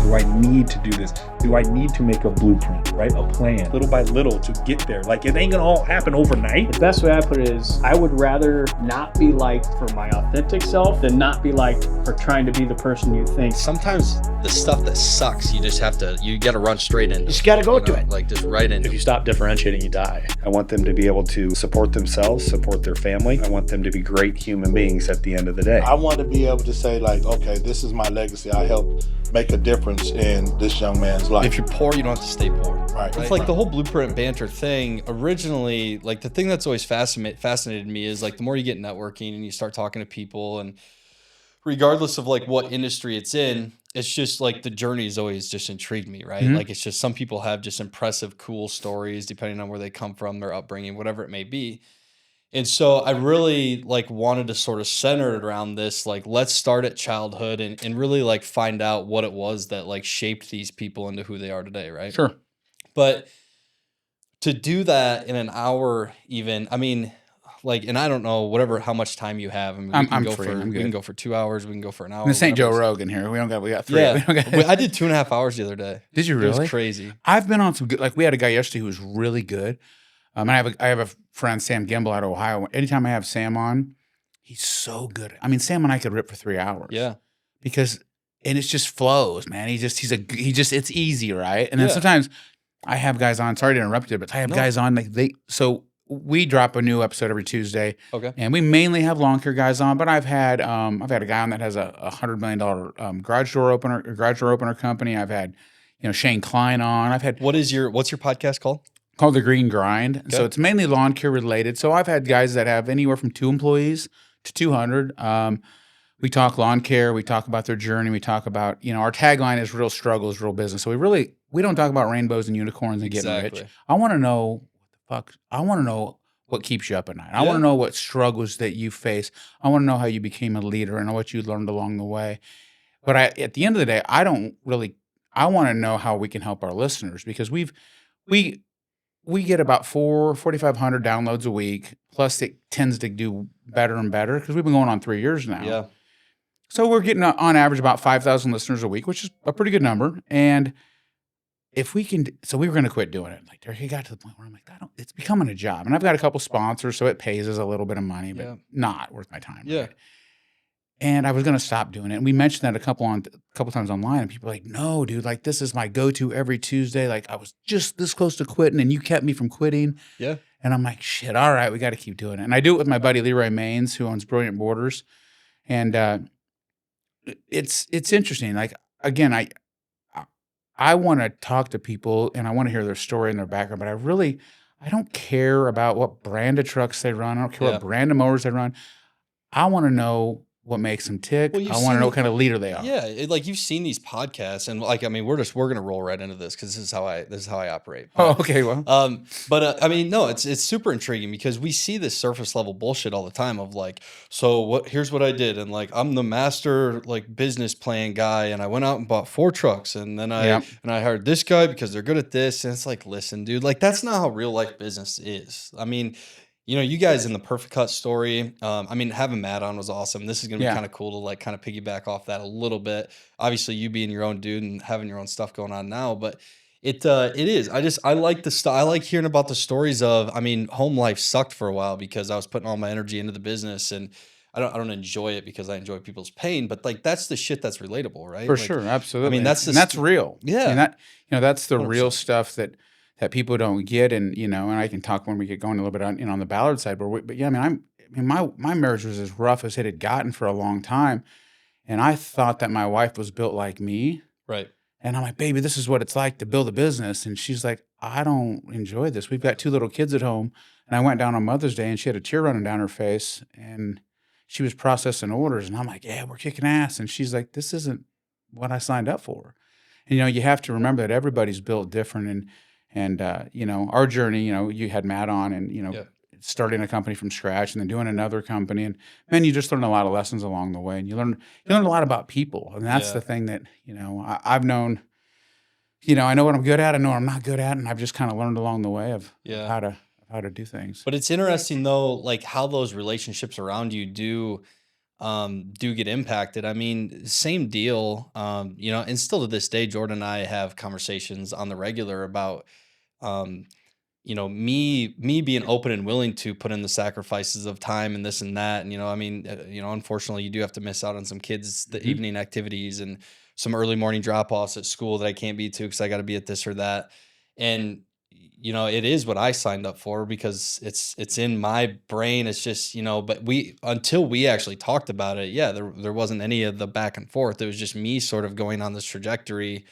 Do I need to do this? Do I need to make a blueprint, right? A plan, little by little to get there. Like, it ain't gonna all happen overnight. The best way I put it is I would rather not be liked for my authentic self than not be liked for trying to be the person you think. Sometimes the stuff that sucks, you got to run straight into. You just got to go to it. Like just right into. If you stop differentiating, you die. I want them to be able to support themselves, support their family. I want them to be great human beings at the end of the day. I want to be able to say, like, okay, this is my legacy. I helped make a difference in this young man's life. If you're poor, you don't have to stay poor. Right. It's like the whole blueprint banter thing. Originally, like the thing that's always fascinated me is like the more you get networking and you start talking to people, and regardless of like what industry it's in, it's just like the journey has always just intrigued me, right? Like it's just some people have just impressive, cool stories depending on where they come from, their upbringing, whatever it may be. And so I really like wanted to sort of center it around this, like, let's start at childhood and really like find out what it was that like shaped these people into who they are today, right? Sure. But to do that in an hour, even, I mean, like, and I don't know, how much time you have. I mean, I'm free. I'm good. We can go for 2 hours. We can go for an hour. This ain't Joe Rogan here. We got 3. Yeah. We don't got I did 2.5 hours the other day. Did you really? It was crazy. I've been on some good, like we had a guy yesterday who was really good. And I have a friend, Sam Gimbel out of Ohio. Anytime I have Sam on, he's so good. I mean, Sam and I could rip for 3 hours. Yeah. Because, and it just flows, man. It's easy, right? And then sometimes I have guys on, sorry to interrupt you, but I have guys on, like so we drop a new episode every Tuesday. Okay. And we mainly have lawn care guys on, but I've had a guy on that has a $100 million garage door opener company. I've had, Shane Klein on. I've had. What's your podcast called? Called The Green Grind. Okay. So it's mainly lawn care related. So I've had guys that have anywhere from 2 employees to 200. We talk lawn care. We talk about their journey. We talk about, our tagline is real struggles, real business. So we don't talk about rainbows and unicorns and getting rich. I want to know what keeps you up at night. I want to know what struggles that you face. I want to know how you became a leader and what you learned along the way. But at the end of the day, I want to know how we can help our listeners, because we get about 4,500 downloads a week, plus it tends to do better and better because we've been going on 3 years now. Yeah. So we're getting on average about 5,000 listeners a week, which is a pretty good number. And if we can, so we were going to quit doing it. Like, it got to the point where I'm like, it's becoming a job. And I've got a couple sponsors, so it pays us a little bit of money, but not worth my time. Yeah. Right? And I was going to stop doing it. And we mentioned that a couple times online, and people were like, no, dude, like this is my go-to every Tuesday. Like I was just this close to quitting and you kept me from quitting. Yeah. And I'm like, shit, all right, we got to keep doing it. And I do it with my buddy Leroy Maines, who owns Brilliant Borders. And it's interesting. Like, again, I want to talk to people and I want to hear their story and their background, but I don't care about what brand of trucks they run. I don't care what brand of motors they run. I want to know what makes them tick. I want to know what kind of leader they are. Yeah, like you've seen these podcasts, and like, I mean, we're gonna roll right into this because this is how I operate. Oh, okay, well, I mean, no, it's super intriguing because we see this surface level bullshit all the time of like, so here's what I did, and like I'm the master like business plan guy, and I went out and bought 4 trucks, and then I hired this guy because they're good at this, and it's like, listen, dude, like that's not how real life business is. I mean, you guys in the Perfect Cut story, I mean, having Matt on was awesome. This is going to be kind of cool to like kind of piggyback off that a little bit. Obviously, you being your own dude and having your own stuff going on now, but it is. I like I like hearing about the stories of, I mean, home life sucked for a while because I was putting all my energy into the business, and I don't enjoy it because I enjoy people's pain, but like that's the shit that's relatable, right? For like, sure, absolutely. I mean, that's real. Yeah. And that's the 100%. real stuff that people don't get, and and I can talk when we get going a little bit on the Ballard side, but yeah, I mean, my marriage was as rough as it had gotten for a long time, and I thought that my wife was built like me, right? And I'm like, baby, this is what it's like to build a business, and she's like, I don't enjoy this. We've got 2 little kids at home, and I went down on Mother's Day, and she had a tear running down her face, and she was processing orders, and I'm like, yeah, we're kicking ass, and she's like, this isn't what I signed up for, and you have to remember that everybody's built different, and our journey, you had Matt on and, starting a company from scratch and then doing another company. And man, you just learn a lot of lessons along the way, and you learn a lot about people. And that's the thing that, I've known, I know what I'm good at. I know what I'm not good at. And I've just kind of learned along the way of how to do things. But it's interesting though, like how those relationships around you do, do get impacted. I mean, same deal. And still to this day, Jordan and I have conversations on the regular about, um, me being open and willing to put in the sacrifices of time and this and that. And, unfortunately you do have to miss out on some kids, the evening activities and some early morning drop offs at school that I can't be to because I got to be at this or that. And, it is what I signed up for because it's in my brain. It's just, but until we actually talked about it, yeah, there wasn't any of the back and forth. It was just me sort of going on this trajectory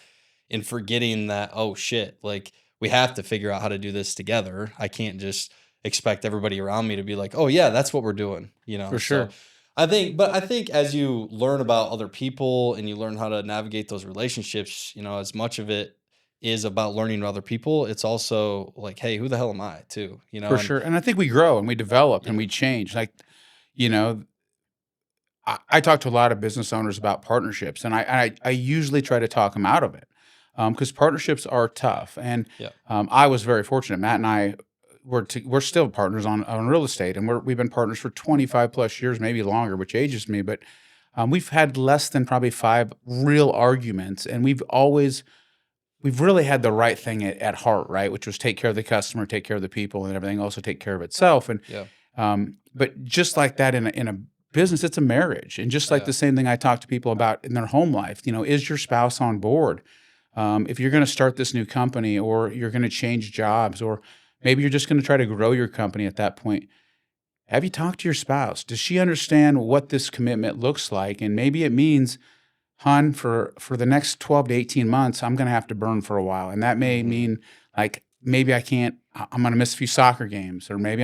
and forgetting that, oh shit, like, we have to figure out how to do this together. I can't just expect everybody around me to be like, oh yeah, that's what we're doing, For sure. So I think as you learn about other people and you learn how to navigate those relationships, as much of it is about learning to other people, it's also like, hey, who the hell am I too? For sure. And I think we grow and we develop and we change. Like, you know, I talk to a lot of business owners about partnerships, and I usually try to talk them out of it because partnerships are tough. And Yeah. I was very fortunate. Matt and I we're still partners on real estate, and we've been partners for 25 plus years, maybe longer, which ages me. But we've had less than probably 5 real arguments, and we've really had the right thing at heart, right? Which was take care of the customer, take care of the people, and everything also take care of itself. And Yeah. but just like that in a business, it's a marriage, and just like Yeah. the same thing I talk to people about in their home life. Is your spouse on board? If you're going to start this new company, or you're going to change jobs, or maybe you're just going to try to grow your company at that point, have you talked to your spouse? Does she understand what this commitment looks like? And maybe it means, hon, for the next 12 to 18 months, I'm going to have to burn for a while. And that may mean like maybe I'm going to miss a few soccer games, or maybe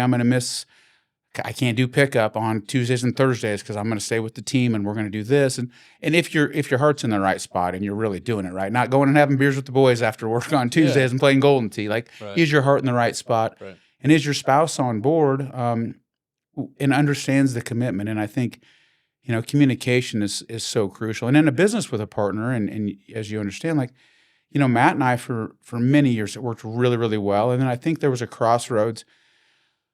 I can't do pickup on Tuesdays and Thursdays because I'm going to stay with the team and we're going to do this. And if your heart's in the right spot and you're really doing it right, not going and having beers with the boys after work on Tuesdays and playing Golden Tee, like Right. is your heart in the right spot? Right. And is your spouse on board and understands the commitment? And I think, communication is so crucial. And in a business with a partner, and as you understand, like, Matt and I for many years, it worked really, really well. And then I think there was a crossroads.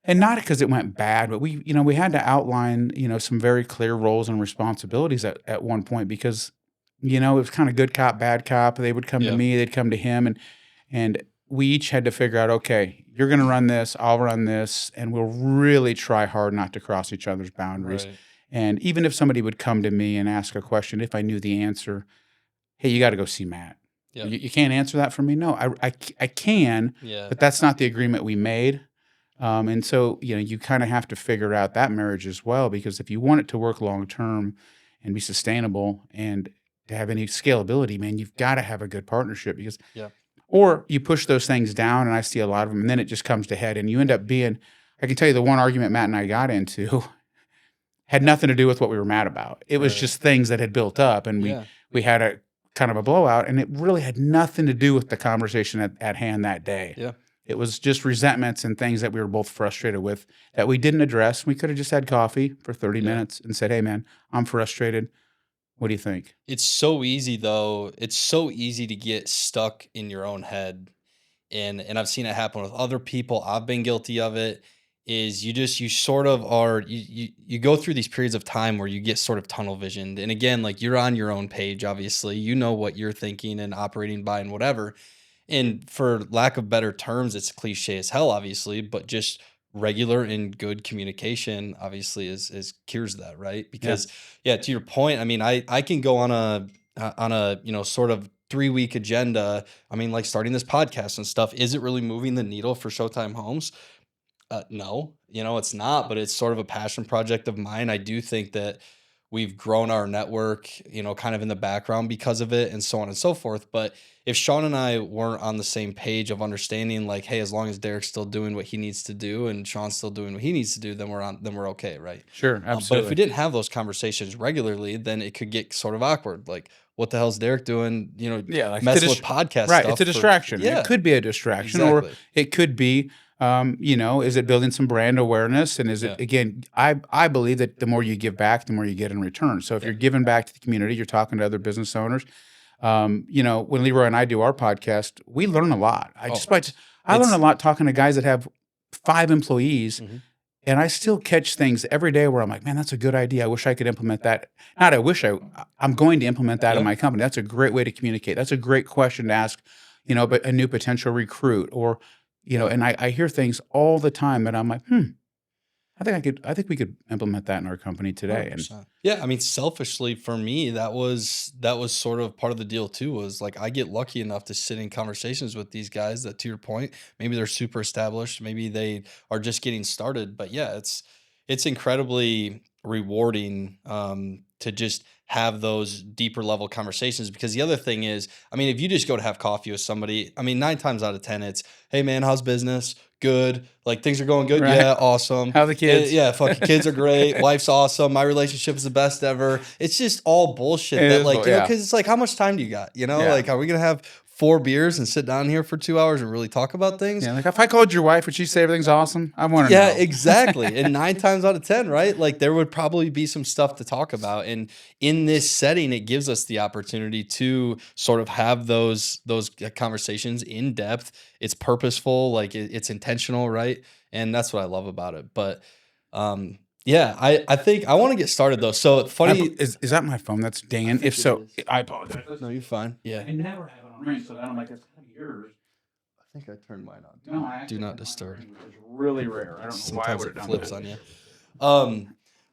And not because it went bad, but we had to outline, some very clear roles and responsibilities at one point because, it was kind of good cop, bad cop. They would come to me, they'd come to him, and we each had to figure out, okay, you're going to run this, I'll run this, and we'll really try hard not to cross each other's boundaries. Right. And even if somebody would come to me and ask a question, if I knew the answer, hey, you got to go see Matt. Yeah. You can't answer that for me? No, I can, Yeah. but that's not the agreement we made. And so, you kind of have to figure out that marriage as well, because if you want it to work long term and be sustainable and to have any scalability, man, you've got to have a good partnership because, or you push those things down, and I see a lot of them, and then it just comes to head, and you end up being, I can tell you the one argument Matt and I got into had nothing to do with what we were mad about. It was just things that had built up, and we had a kind of a blowout, and it really had nothing to do with the conversation at hand that day. Yeah. It was just resentments and things that we were both frustrated with that we didn't address. We could have just had coffee for 30 minutes and said, hey, man, I'm frustrated. What do you think? It's so easy though. It's so easy to get stuck in your own head. And I've seen it happen with other people. I've been guilty of it. Is you sort of are, you go through these periods of time where you get sort of tunnel visioned. And again, like you're on your own page, obviously, you know what you're thinking and operating by and whatever. And for lack of better terms, it's cliche as hell, obviously, but just regular and good communication obviously is cures that, right? Because to your point, I mean, I can go on a sort of 3-week agenda. I mean, like starting this podcast and stuff. Is it really moving the needle for Showtime Homes? No, it's not, but it's sort of a passion project of mine. I do think that we've grown our network, kind of in the background because of it and so on and so forth. But if Sean and I weren't on the same page of understanding, like, hey, as long as Derek's still doing what he needs to do and Sean's still doing what he needs to do, then we're okay, right? Sure, But absolutely. if we didn't have those conversations regularly, then it could get sort of awkward. Like, what the hell's Derek doing? like messing with podcast right, stuff. it's a distraction. Yeah, It could be a distraction, exactly. or it could be, is it building some brand awareness? And is it, again, I believe that the more you give back, the more you get in return. So if you're giving back to the community, you're talking to other business owners. When Leroy and I do our podcast, we learn a lot. I learn a lot talking to guys that have 5 employees And I still catch things every day where I'm like, man, that's a good idea. I wish I could implement that. Not I wish I'm going to implement that in my company. That's a great way to communicate. That's a great question to ask, but a new potential recruit or, and I hear things all the time that I'm like, I think we could implement that in our company today. And 100%. Yeah, I mean, selfishly for me, that was sort of part of the deal too. Was like I get lucky enough to sit in conversations with these guys that, to your point, maybe they're super established, maybe they are just getting started. But yeah, it's incredibly rewarding to just have those deeper level conversations. Because the other thing is, I mean, if you just go to have coffee with somebody, I mean, 9 times out of 10, it's, hey man, how's business? Good. Like things are going good. Right. Yeah. Awesome. How the kids? Yeah. Fucking kids are great. Wife's awesome. My relationship is the best ever. It's just all bullshit It that is like, bull- yeah. because it's like, how much time do you got? Yeah. Like, are we going to have 4 beers and sit down here for 2 hours and really talk about things? Yeah, like if I called your wife, would she say everything's awesome? I want to Yeah, know. exactly. And 9 times out of 10, right? Like there would probably be some stuff to talk about. And in this setting, it gives us the opportunity to sort of have those conversations in depth. It's purposeful, like it's intentional, right? And that's what I love about it. But yeah, I think I want to get started though. So funny. Is that my phone that's dinging? If so, I apologize. No, you're fine. Yeah. I never have it on ring, so I'm like, it's kind of yours. I think I turned mine on. No, I Do actually not have mine disturb. on ring, which is really rare. I don't know why I Sometimes would it have done flips that. on you.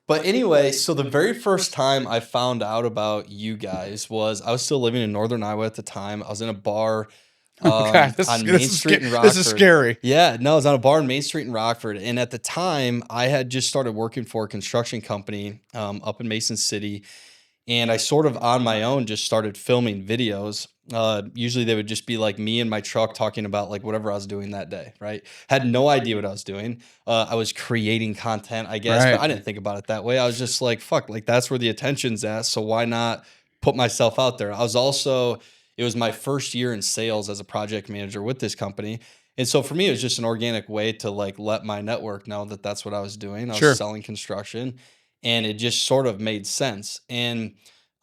But anyway, so the very first time I found out about you guys was I was still living in Northern Iowa at the time. I was in a bar God, on Main Street in Rockford. This is scary. Yeah, no, I was on a bar on Main Street in Rockford. And at the time, I had just started working for a construction company up in Mason City. And I sort of on my own just started filming videos. Usually they would just be like me in my truck talking about like whatever I was doing that day, right? Had no idea what I was doing. I was creating content, I guess, Right. but I didn't think about it that way. I was just like, fuck, like that's where the attention's at. So why not put myself out there? It was my first year in sales as a project manager with this company. And so for me, it was just an organic way to like let my network know that that's what I was doing. I was Sure. selling construction. And it just sort of made sense. And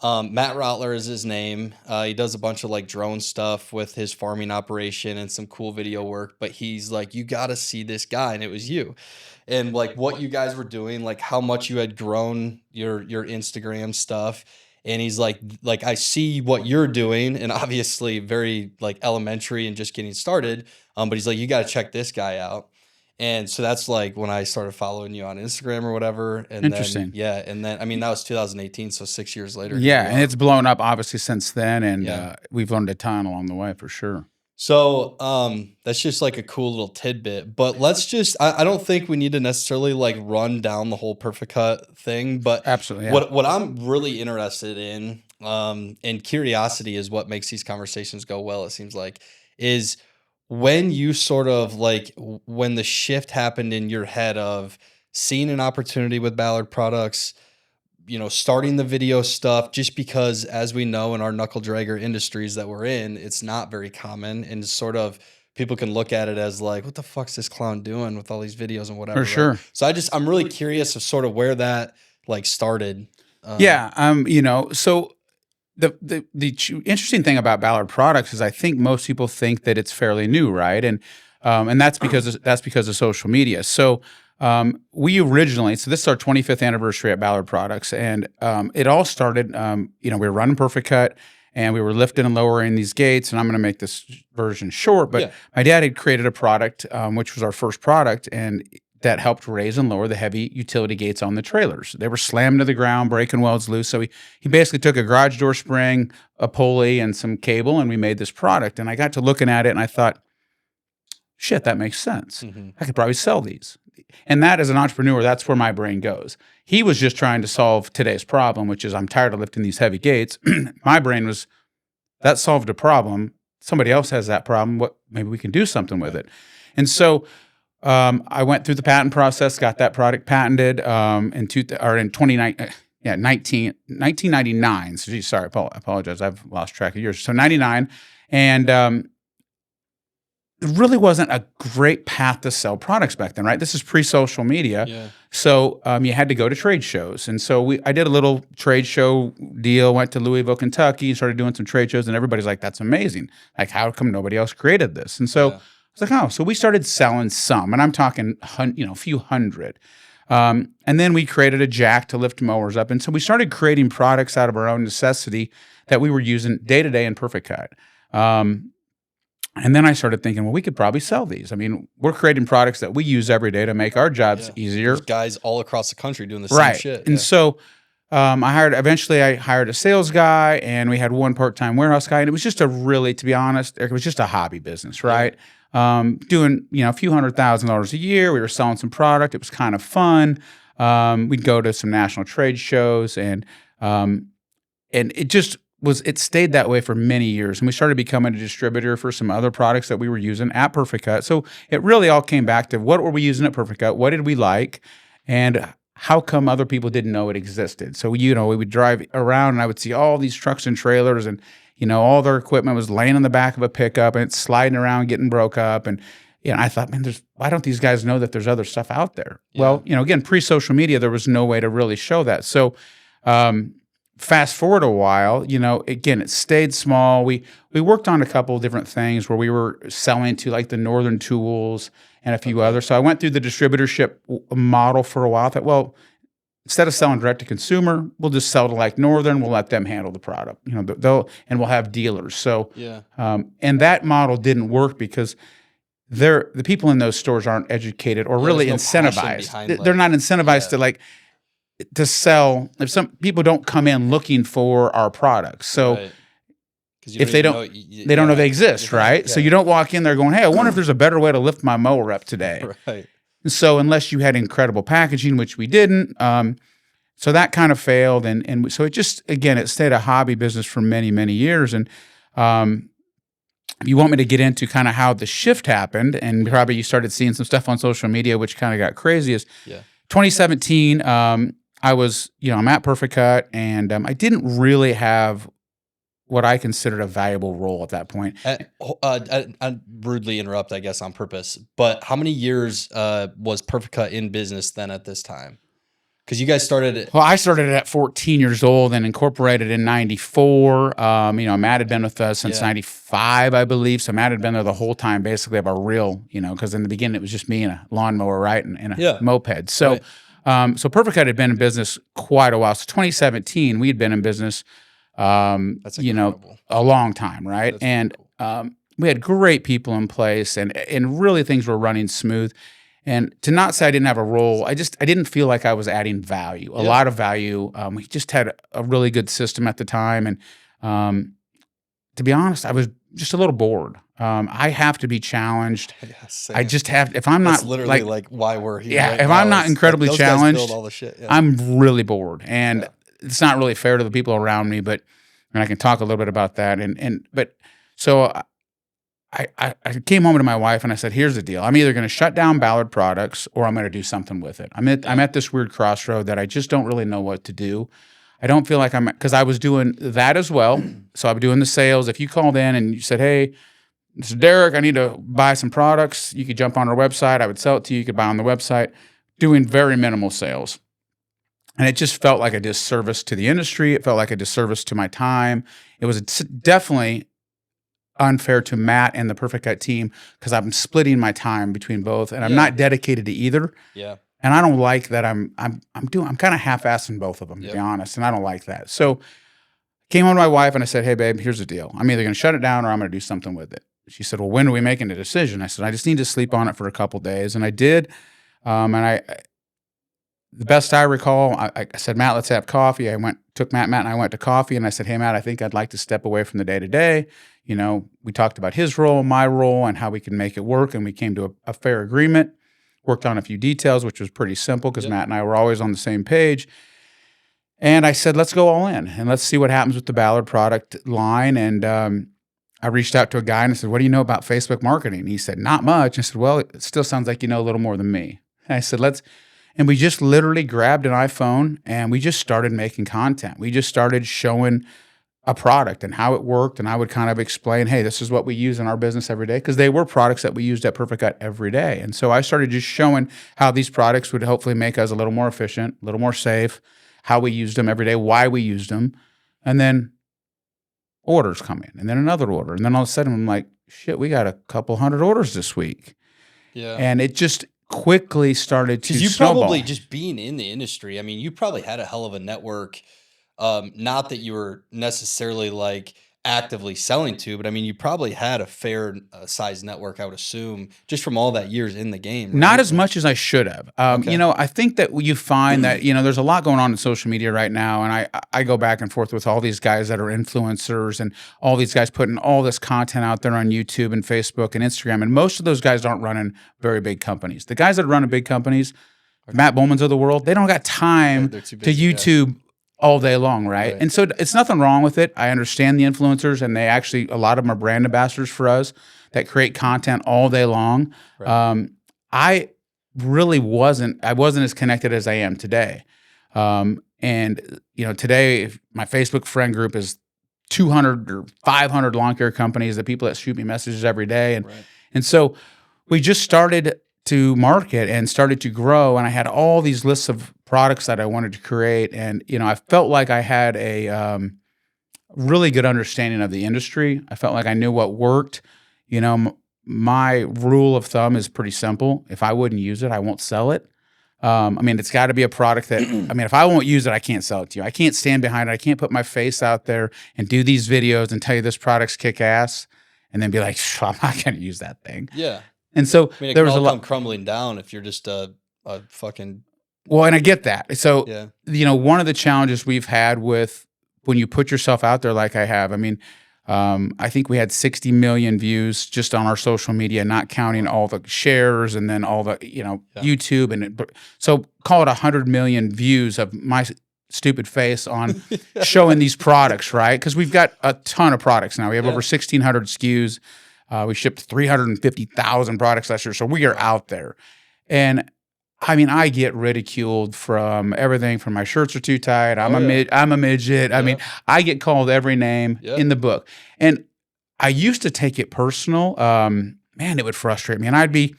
Matt Rottler is his name. He does a bunch of like drone stuff with his farming operation and some cool video work. But he's like, you got to see this guy. And it was you. And like what you guys were doing, like how much you had grown your Instagram stuff. And he's like, I see what you're doing. And obviously very like elementary and just getting started. But he's like, you got to check this guy out. And so that's like when I started following you on Instagram or whatever. And Interesting. And then, I mean, that was 2018. So 6 years later. Yeah, here we and are. it's blown up obviously since then, and Yeah. we've learned a ton along the way for sure. So that's just like a cool little tidbit. But let's just, I don't think we need to necessarily like run down the whole Perfect Cut thing. But Absolutely. Yeah. what I'm really interested in, and curiosity is what makes these conversations go well, it seems like, is when you sort of like, when the shift happened in your head of seeing an opportunity with Ballard Products, starting the video stuff, just because, as we know, in our knuckle dragger industries that we're in, it's not very common. And sort of people can look at it as like, what the fuck's this clown doing with all these videos and whatever. For sure. Right? So I'm really curious of sort of where that like started. Yeah. So the interesting thing about Ballard Products is I think most people think that it's fairly new, right? And that's because of social media. So we originally, so this is our 25th anniversary at Ballard Products, and it all started. We were running Perfect Cut, and we were lifting and lowering these gates. And I'm going to make this version short, but my dad had created a product, which was our first product, and that helped raise and lower the heavy utility gates on the trailers. They were slammed to the ground, breaking welds loose. So he basically took a garage door spring, a pulley, and some cable, and we made this product. And I got to looking at it, and I thought, shit, that makes sense. Mm-hmm. I could probably sell these. And that, as an entrepreneur, that's where my brain goes. He was just trying to solve today's problem, which is I'm tired of lifting these heavy gates. My brain was, that solved a problem. Somebody else has that problem. Maybe we can do something with it. And so I went through the patent process, got that product patented in 1999. So, geez, sorry, I apologize. I've lost track of years. So 99, and it really wasn't a great path to sell products back then, right? This is pre-social media. Yeah. So you had to go to trade shows. And so I did a little trade show deal, went to Louisville, Kentucky, started doing some trade shows, and everybody's like, that's amazing. Like, how come nobody else created this? And so I was like, oh, so we started selling some, and I'm talking, a few hundred. And then we created a jack to lift mowers up. And so we started creating products out of our own necessity that we were using day to day in Perfect Cut. And then I started thinking, well, we could probably sell these. I mean, we're creating products that we use every day to make our jobs easier. There's guys all across the country doing the same Right. shit. And so eventually I hired a sales guy, and we had one part-time warehouse guy. And it was just to be honest, it was just a hobby business, right? Doing, a few $100,000 a year. We were selling some product. It was kind of fun. We'd go to some national trade shows, and it stayed that way for many years. And we started becoming a distributor for some other products that we were using at Perfect Cut. So it really all came back to what were we using at Perfect Cut? What did we like? And how come other people didn't know it existed? So, we would drive around, and I would see all these trucks and trailers, and, all their equipment was laying in the back of a pickup, and it's sliding around, getting broke up. And, I thought, man, why don't these guys know that there's other stuff out there? Yeah. Well, again, pre-social media, there was no way to really show that. So, fast forward a while, again, it stayed small. We worked on a couple of different things where we were selling to like the Northern Tools and a few others. So I went through the distributorship model for a while. I thought, well, instead of selling direct to consumer, we'll just sell to like Northern. We'll let them handle the product, and we'll have dealers. So, and that model didn't work because the people in those stores aren't educated or really incentivized. They're not incentivized to sell. If some people don't come in looking for our products, so if they don't know they exist, right? So you don't walk in there going, "Hey, I wonder if there's a better way to lift my mower up today." Right. So unless you had incredible packaging, which we didn't, so that kind of failed, and so it just it stayed a hobby business for many, many years. And if you want me to get into kind of how the shift happened, and probably you started seeing some stuff on social media, which kind of got crazy, is 2017. I was, I'm at Perfect Cut, and I didn't really have what I considered a valuable role at that point. I rudely interrupt, I guess, on purpose, but how many years was Perfect Cut in business then at this time? Because you guys started it. Well, I started it at 14 years old and incorporated in 94. Matt had been with us since 95, I believe. So Matt had been there the whole time, basically, of our real, because in the beginning it was just me and a lawnmower, right, and a moped. So. Right. So Perfect Cut had been in business quite a while. So 2017, we had been in business, That's incredible. A long time, right? That's and cool. We had great people in place, and really things were running smooth. And to not say I didn't have a role, I didn't feel like I was adding value, a lot of value. We just had a really good system at the time, and to be honest, I was just a little bored. I have to be challenged. I just have. If I'm That's not literally like why we're here. Yeah, right if now. I'm not incredibly those guys challenged, build all the shit. Yeah. I'm really bored, and it's not really fair to the people around me. But and I can talk a little bit about that. But so I came home to my wife and I said, "Here's the deal. I'm either going to shut down Ballard Products or I'm going to do something with it. I'm at this weird crossroad that I just don't really know what to do. I don't feel like because I was doing that as well. So I'm doing the sales. If you called in and you said, "Hey, this is Derek, I need to buy some products," you could jump on our website. I would sell it to you. You could buy on the website, doing very minimal sales. And it just felt like a disservice to the industry. It felt like a disservice to my time. It was definitely unfair to Matt and the Perfect Cut team because I'm splitting my time between both, and I'm not dedicated to either. Yeah. And I don't like that. I'm kind of half-assing both of them, to be honest, and I don't like that. So came home to my wife and I said, "Hey, babe, here's the deal. I'm either going to shut it down or I'm going to do something with it." She said, "Well, when are we making a decision?" I said, "I just need to sleep on it for a couple days," and I did. The best I recall, I said, "Matt, let's have coffee." Took Matt and I went to coffee, and I said, "Hey, Matt, I think I'd like to step away from the day-to-day." We talked about his role, my role, and how we can make it work, and we came to a fair agreement. Worked on a few details, which was pretty simple because Matt and I were always on the same page. And I said, "Let's go all in, and let's see what happens with the Ballard product line." And I reached out to a guy and I said, "What do you know about Facebook marketing?" He said, "Not much." I said, "Well, it still sounds like you know a little more than me." And I said, and we just literally grabbed an iPhone and we just started making content. We just started showing a product and how it worked, and I would kind of explain, "Hey, this is what we use in our business every day," because they were products that we used at Perfect Cut every day. And so I started just showing how these products would hopefully make us a little more efficient, a little more safe, how we used them every day, why we used them, and then orders come in, and then another order, and then all of a sudden I'm like, "Shit, we got a couple hundred orders this week." Yeah. And it just quickly started to Because you snowball. probably, just being in the industry, I mean, you probably had a hell of a network. Not that you were necessarily like actively selling to, but I mean, you probably had a fair size network, I would assume, just from all that years in the game. Not right? as much as I should have. Okay. You know, I think that you find that, you know, there's a lot going on in social media right now. And I go back and forth with all these guys that are influencers and all these guys putting all this content out there on YouTube and Facebook and Instagram. And most of those guys aren't running very big companies. The guys that run big companies, Matt Bowman's of the world, they don't got time they're too to busy, yeah. YouTube all day long, right? And so it's nothing wrong with it. I understand the influencers, and they actually, a lot of them are brand ambassadors for us that create content all day long. Right. I really wasn't as connected as I am today. And you know, today if my Facebook friend group is 200 or 500 lawn care companies, the people that shoot me messages every day. And so we just started to market and started to grow, and I had all these lists of products that I wanted to create. And, you know, I felt like I had a really good understanding of the industry. I felt like I knew what worked. You know, my rule of thumb is pretty simple. If I wouldn't use it, I won't sell it. I mean, it's got to be a product that, I mean, if I won't use it, I can't sell it to you. I can't stand behind it. I can't put my face out there and do these videos and tell you this product's kick ass and then be like, I'm not going to use that thing. Yeah. And so I mean, it there can was a all lot come crumbling down if you're just a fucking. Well, and I get that. So, Yeah. you know, one of the challenges we've had with when you put yourself out there like I have, I mean, I think we had 60 million views just on our social media, not counting all the shares and then all the, you know, YouTube. So call it 100 million views of my stupid face on showing these products, right? Because we've got a ton of products now. We have over 1,600 SKUs. We shipped 350,000 products last year. So we are out there. And I mean, I get ridiculed from everything from my shirts are too tight. I'm a midget. I mean, I get called every name in the book. And I used to take it personal. Man, it would frustrate me. And I'd be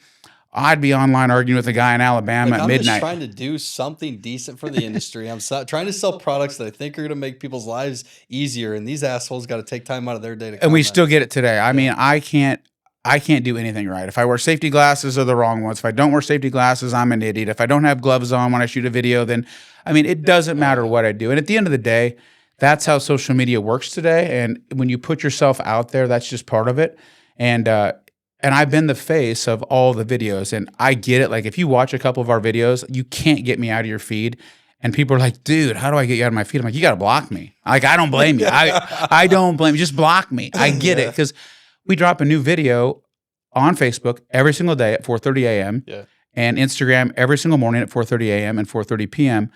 online arguing with a guy in Alabama at midnight. I'm just trying to do something decent for the industry. I'm trying to sell products that I think are going to make people's lives easier. And these assholes got to take time out of their day to And we comment. still get it today. I mean, I can't do anything right. If I wear safety glasses, they're the wrong ones. If I don't wear safety glasses, I'm an idiot. If I don't have gloves on when I shoot a video, then, I mean, it doesn't matter what I do. And at the end of the day, that's how social media works today. And when you put yourself out there, that's just part of it. And I've been the face of all the videos, and I get it. Like, if you watch a couple of our videos, you can't get me out of your feed. And people are like, dude, how do I get you out of my feed? I'm like, you got to block me. Like, I don't blame you. I don't blame you. Just block me. I get it. Because we drop a new video on Facebook every single day at 4:30 a.m. And Instagram every single morning at 4:30 a.m. and 4:30 p.m.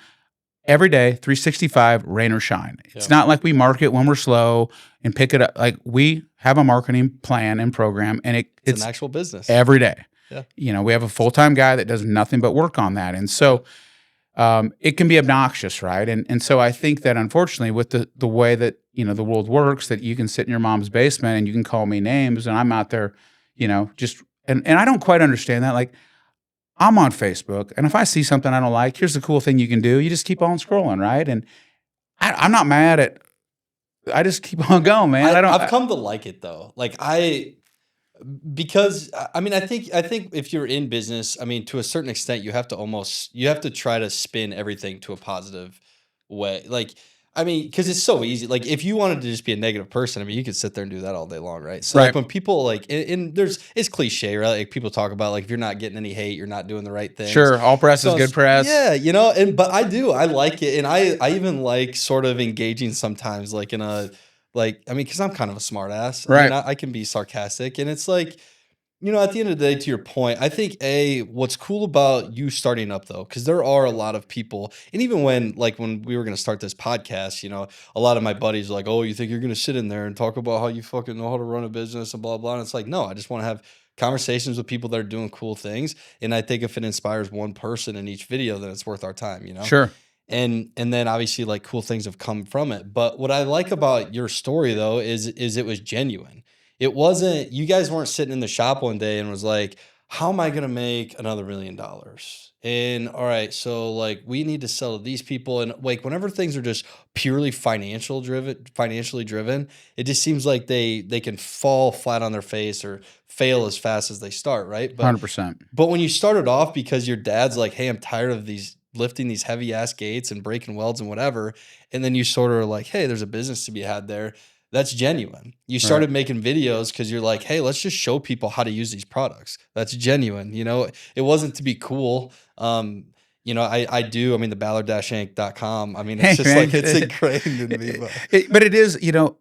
Every day, 365, rain or shine. It's not like we market when we're slow and pick it up. Like, we have a marketing plan and program, and it's an actual business every day. Yeah. You know, we have a full-time guy that does nothing but work on that. And so it can be obnoxious, right? And so I think that, unfortunately, with the way that, you know, the world works, that you can sit in your mom's basement and you can call me names, and I'm out there, you know, just and I don't quite understand that. Like, I'm on Facebook, and if I see something I don't like, here's the cool thing you can do. You just keep on scrolling, right? And I'm not mad at. I just keep on going, man. I've come to like it though. Like, because I mean, I think if you're in business, I mean, to a certain extent, you have to try to spin everything to a positive way. Like, I mean, because it's so easy. Like, if you wanted to just be a negative person, I mean, you could sit there and do that all day long, right? So like, when people like, and it's cliche, right? Like, people talk about, like, if you're not getting any hate, you're not doing the right thing. Sure, all press is good press. Yeah, you know, but I like it, and I even like sort of engaging sometimes, like in a like, I mean, because I'm kind of a smart ass, right? I can be sarcastic, and it's like, you know, at the end of the day, to your point, I think what's cool about you starting up though, because there are a lot of people, and even when we were going to start this podcast, you know, a lot of my buddies are like, oh, you think you're going to sit in there and talk about how you fucking know how to run a business and blah, blah. And it's like, no, I just want to have conversations with people that are doing cool things. And I think if it inspires one person in each video, then it's worth our time, you know? Sure. And then obviously, like, cool things have come from it. But what I like about your story though is it was genuine. It wasn't, you guys weren't sitting in the shop one day and was like, how am I going to make another $1 million? And all right, so like we need to sell to these people. And like whenever things are just purely financially driven, it just seems like they can fall flat on their face or fail as fast as they start, right? 100%. But when you started off because your dad's like, hey, I'm tired of these lifting these heavy ass gates and breaking welds and whatever, and then you sort of are like, hey, there's a business to be had there. That's genuine. You started making videos because you're like, hey, let's just show people how to use these products. That's genuine. You know, it wasn't to be cool. You know, I do. I mean, the ballard-inc.com. I mean, it's just like it's ingrained in me. But it is, you know,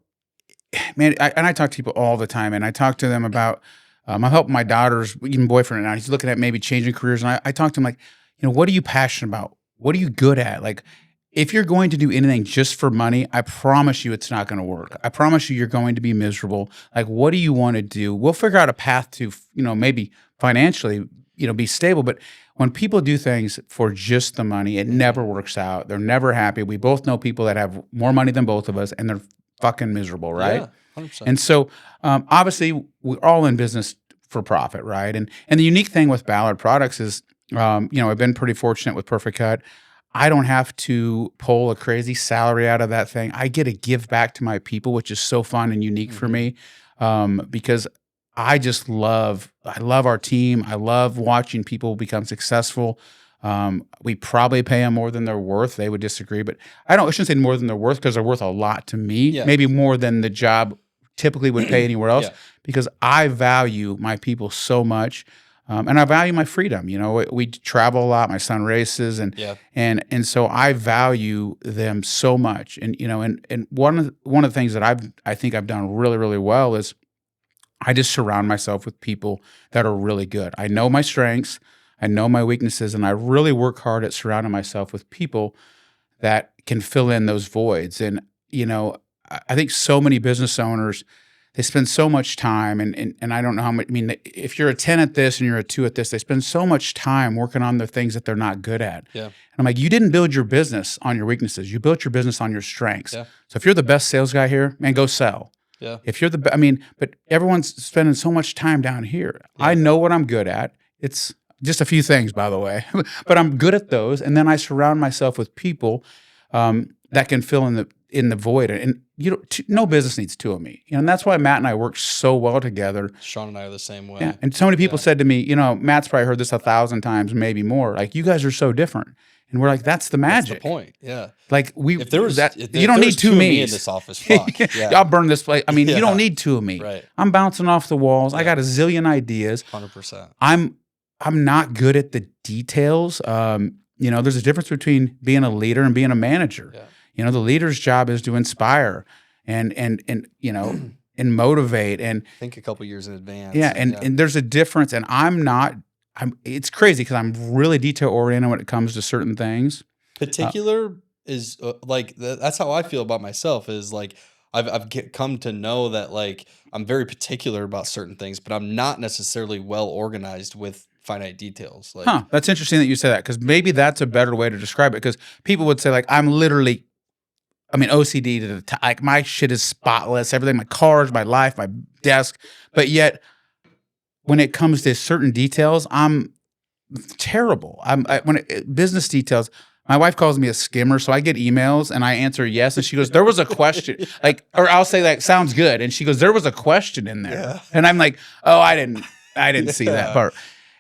man. I talk to people all the time, and I talk to them about. I'm helping my daughter's even boyfriend now. He's looking at maybe changing careers, and I talk to him like, you know, what are you passionate about? What are you good at? Like, if you're going to do anything just for money, I promise you it's not going to work. I promise you you're going to be miserable. Like, what do you want to do? We'll figure out a path to, you know, maybe financially, you know, be stable. But when people do things for just the money, it never works out. They're never happy. We both know people that have more money than both of us, and they're fucking miserable, right? Yeah, 100%. And so, obviously, we're all in business for profit, right? And the unique thing with Ballard Products is, you know, I've been pretty fortunate with Perfect Cut. I don't have to pull a crazy salary out of that thing. I get to give back to my people, which is so fun and unique for me, because I love our team. I love watching people become successful. We probably pay them more than they're worth. They would disagree, but I shouldn't say more than they're worth because they're worth a lot to me. Yeah. Maybe more than the job typically would pay anywhere else, because I value my people so much. And I value my freedom. You know, we travel a lot. My son races, and so I value them so much. And you know, and one of the things that I think I've done really, really well is I just surround myself with people that are really good. I know my strengths, I know my weaknesses, and I really work hard at surrounding myself with people that can fill in those voids. And you know, I think so many business owners, they spend so much time, and I don't know how much. I mean, if you're a 10 at this and you're a 2 at this, they spend so much time working on the things that they're not good at. Yeah. And I'm like, you didn't build your business on your weaknesses. You built your business on your strengths. Yeah. So if you're the best sales guy here, man, go sell. Yeah. If you're but everyone's spending so much time down here. Yeah. I know what I'm good at. It's just a few things, by the way, but I'm good at those. And then I surround myself with people that can fill in the void. And you know, no business needs two of me. You know, and that's why Matt and I work so well together. Sean and I are the same way. Yeah. And so many people said to me, you know, Matt's probably heard this 1,000 times, maybe more. Like, you guys are so different. And we're like, that's the magic. That's the point. Yeah. Like, if there was that, you don't need two of me in this office. Fuck. Yeah. I'll burn this place. I mean, you don't need two of me. Right. I'm bouncing off the walls. I got a zillion ideas. 100%. I'm not good at the details. You know, there's a difference between being a leader and being a manager. Yeah. You know, the leader's job is to inspire and you know, and motivate and think a couple years in advance. Yeah, and there's a difference. And it's crazy because I'm really detail oriented when it comes to certain things. Particular is like that's how I feel about myself. Is like I've come to know that like I'm very particular about certain things, but I'm not necessarily well organized with finite details. Like, that's interesting that you say that, because maybe that's a better way to describe it. Because people would say like, I'm literally, OCD to the top. Like, my shit is spotless. Everything, my cars, my life, my desk. But yet, when it comes to certain details, I'm terrible. Business details. My wife calls me a skimmer, so I get emails and I answer yes, and she goes, "There was a question," or I'll say like, "Sounds good," and she goes, "There was a question in there," and I'm like, "Oh, I didn't see that part."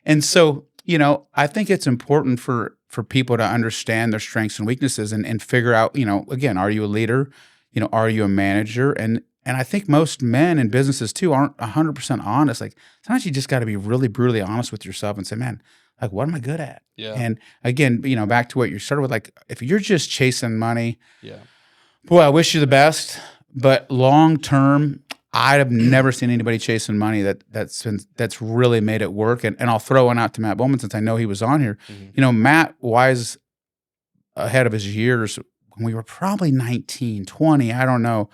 And so, you know, I think it's important for people to understand their strengths and weaknesses and figure out, you know, again, are you a leader? You know, are you a manager? And I think most men in businesses too aren't 100% honest. Like, sometimes you just got to be really brutally honest with yourself and say, man, like, what am I good at? Yeah. And again, you know, back to what you started with, like, if you're just chasing money, boy, I wish you the best. But long term, I have never seen anybody chasing money that's really made it work. And I'll throw one out to Matt Bowman since I know he was on here. Mm-hmm. You know, Matt, wise ahead of his years, when we were probably 19, 20, I don't know.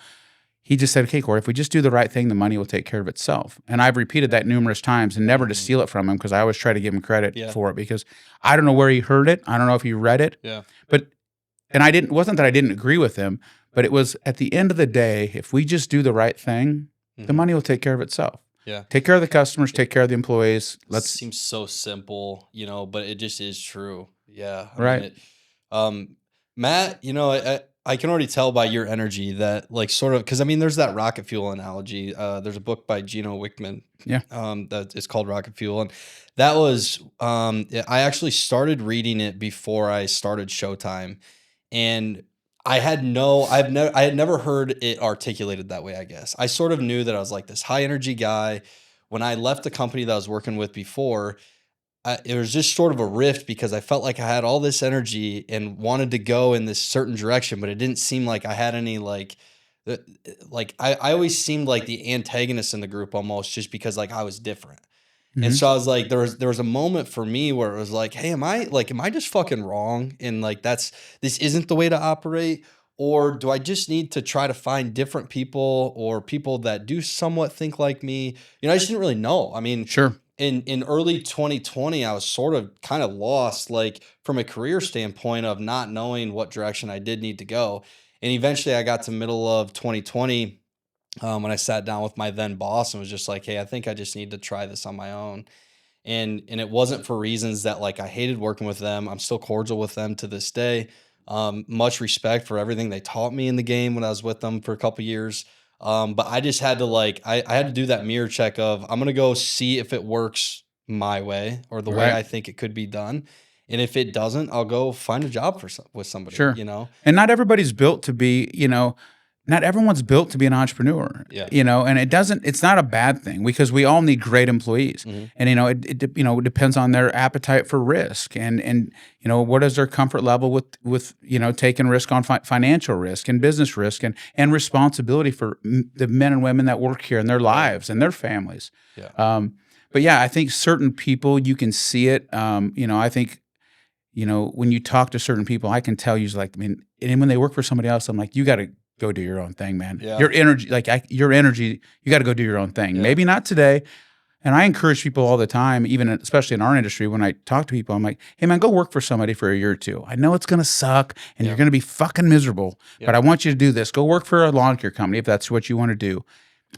He just said, okay, Kory, if we just do the right thing, the money will take care of itself. And I've repeated that numerous times, and never to steal it from him, because I always try to give him credit for it, because I don't know where he heard it. I don't know if he read it. Yeah. It wasn't that I didn't agree with him, but it was, at the end of the day, if we just do the right thing, the money will take care of itself. Yeah. Take care of the customers, take care of the employees. Seems so simple, but it just is true. Yeah. Right. Matt, I can already tell by your energy that like sort of, cause there's that rocket fuel analogy. There's a book by Gino Wickman. Yeah. That is called Rocket Fuel. And that was, I actually started reading it before I started Showtime, and I had never heard it articulated that way, I guess. I sort of knew that I was like this high energy guy. When I left the company that I was working with before, it was just sort of a rift because I felt like I had all this energy and wanted to go in this certain direction, but it didn't seem like I had any I always seemed like the antagonist in the group almost, just because like I was different. And so I was like, there was a moment for me where it was like, hey, am I just fucking wrong? And like, this isn't the way to operate. Or do I just need to try to find different people or people that do somewhat think like me? I just didn't really know. Sure. In early 2020, I was sort of kind of lost, like from a career standpoint of not knowing what direction I did need to go. And eventually I got to middle of 2020 when I sat down with my then boss and was just like, hey, I think I just need to try this on my own. And it wasn't for reasons that like I hated working with them. I'm still cordial with them to this day. Much respect for everything they taught me in the game when I was with them for a couple years. But I just had to I had to do that mirror check of I'm going to go see if it works my way or the way I think it could be done. And if it doesn't, I'll go find a job with somebody, Sure. And not everybody's built to be, not everyone's built to be an entrepreneur, and it's not a bad thing because we all need great employees. And, it depends on their appetite for risk and what is their comfort level with taking risk on financial risk and business risk and responsibility for the men and women that work here and their lives and their families. Yeah. But yeah, I think certain people, you can see it. I think, when you talk to certain people, I can tell you and when they work for somebody else, I'm like, you got to go do your own thing, man. Yeah. Your energy, you got to go do your own thing. Yeah. Maybe not today. And I encourage people all the time, especially in our industry, when I talk to people, I'm like, hey man, go work for somebody for a year or two. I know it's going to suck and you're going to be fucking miserable, but I want you to do this. Go work for a lawn care company if that's what you want to do.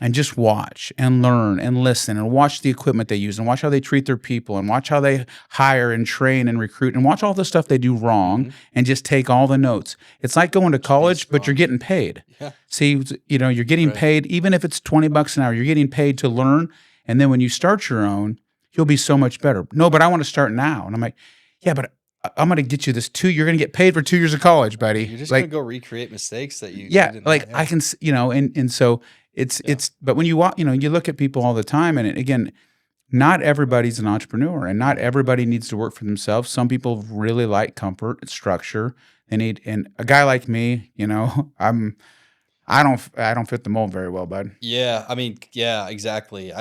And just watch and learn and listen and watch the equipment they use and watch how they treat their people and watch how they hire and train and recruit and watch all the stuff they do wrong and just take all the notes. It's like going to college, but you're getting paid. Yeah. See, you're getting paid, even if it's $20 an hour, you're getting paid to learn. And then when you start your own, you'll be so much better. No, but I want to start now. And I'm like, yeah, but I'm going to get you you're going to get paid for 2 years of college, buddy. You're just going to go recreate mistakes that you didn't have. I can, and so but when you walk, you look at people all the time, and again, not everybody's an entrepreneur, and not everybody needs to work for themselves. Some people really like comfort and structure. And a guy like me, I don't fit the mold very well, bud. Yeah, exactly.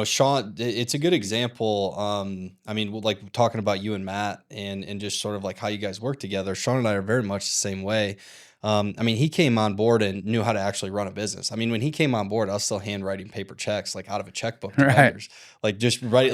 Sean, it's a good example. Like talking about you and Matt and just sort of like how you guys work together. Sean and I are very much the same way. He came on board and knew how to actually run a business. When he came on board, I was still handwriting paper checks, like out of a checkbook to vendors. Like just write,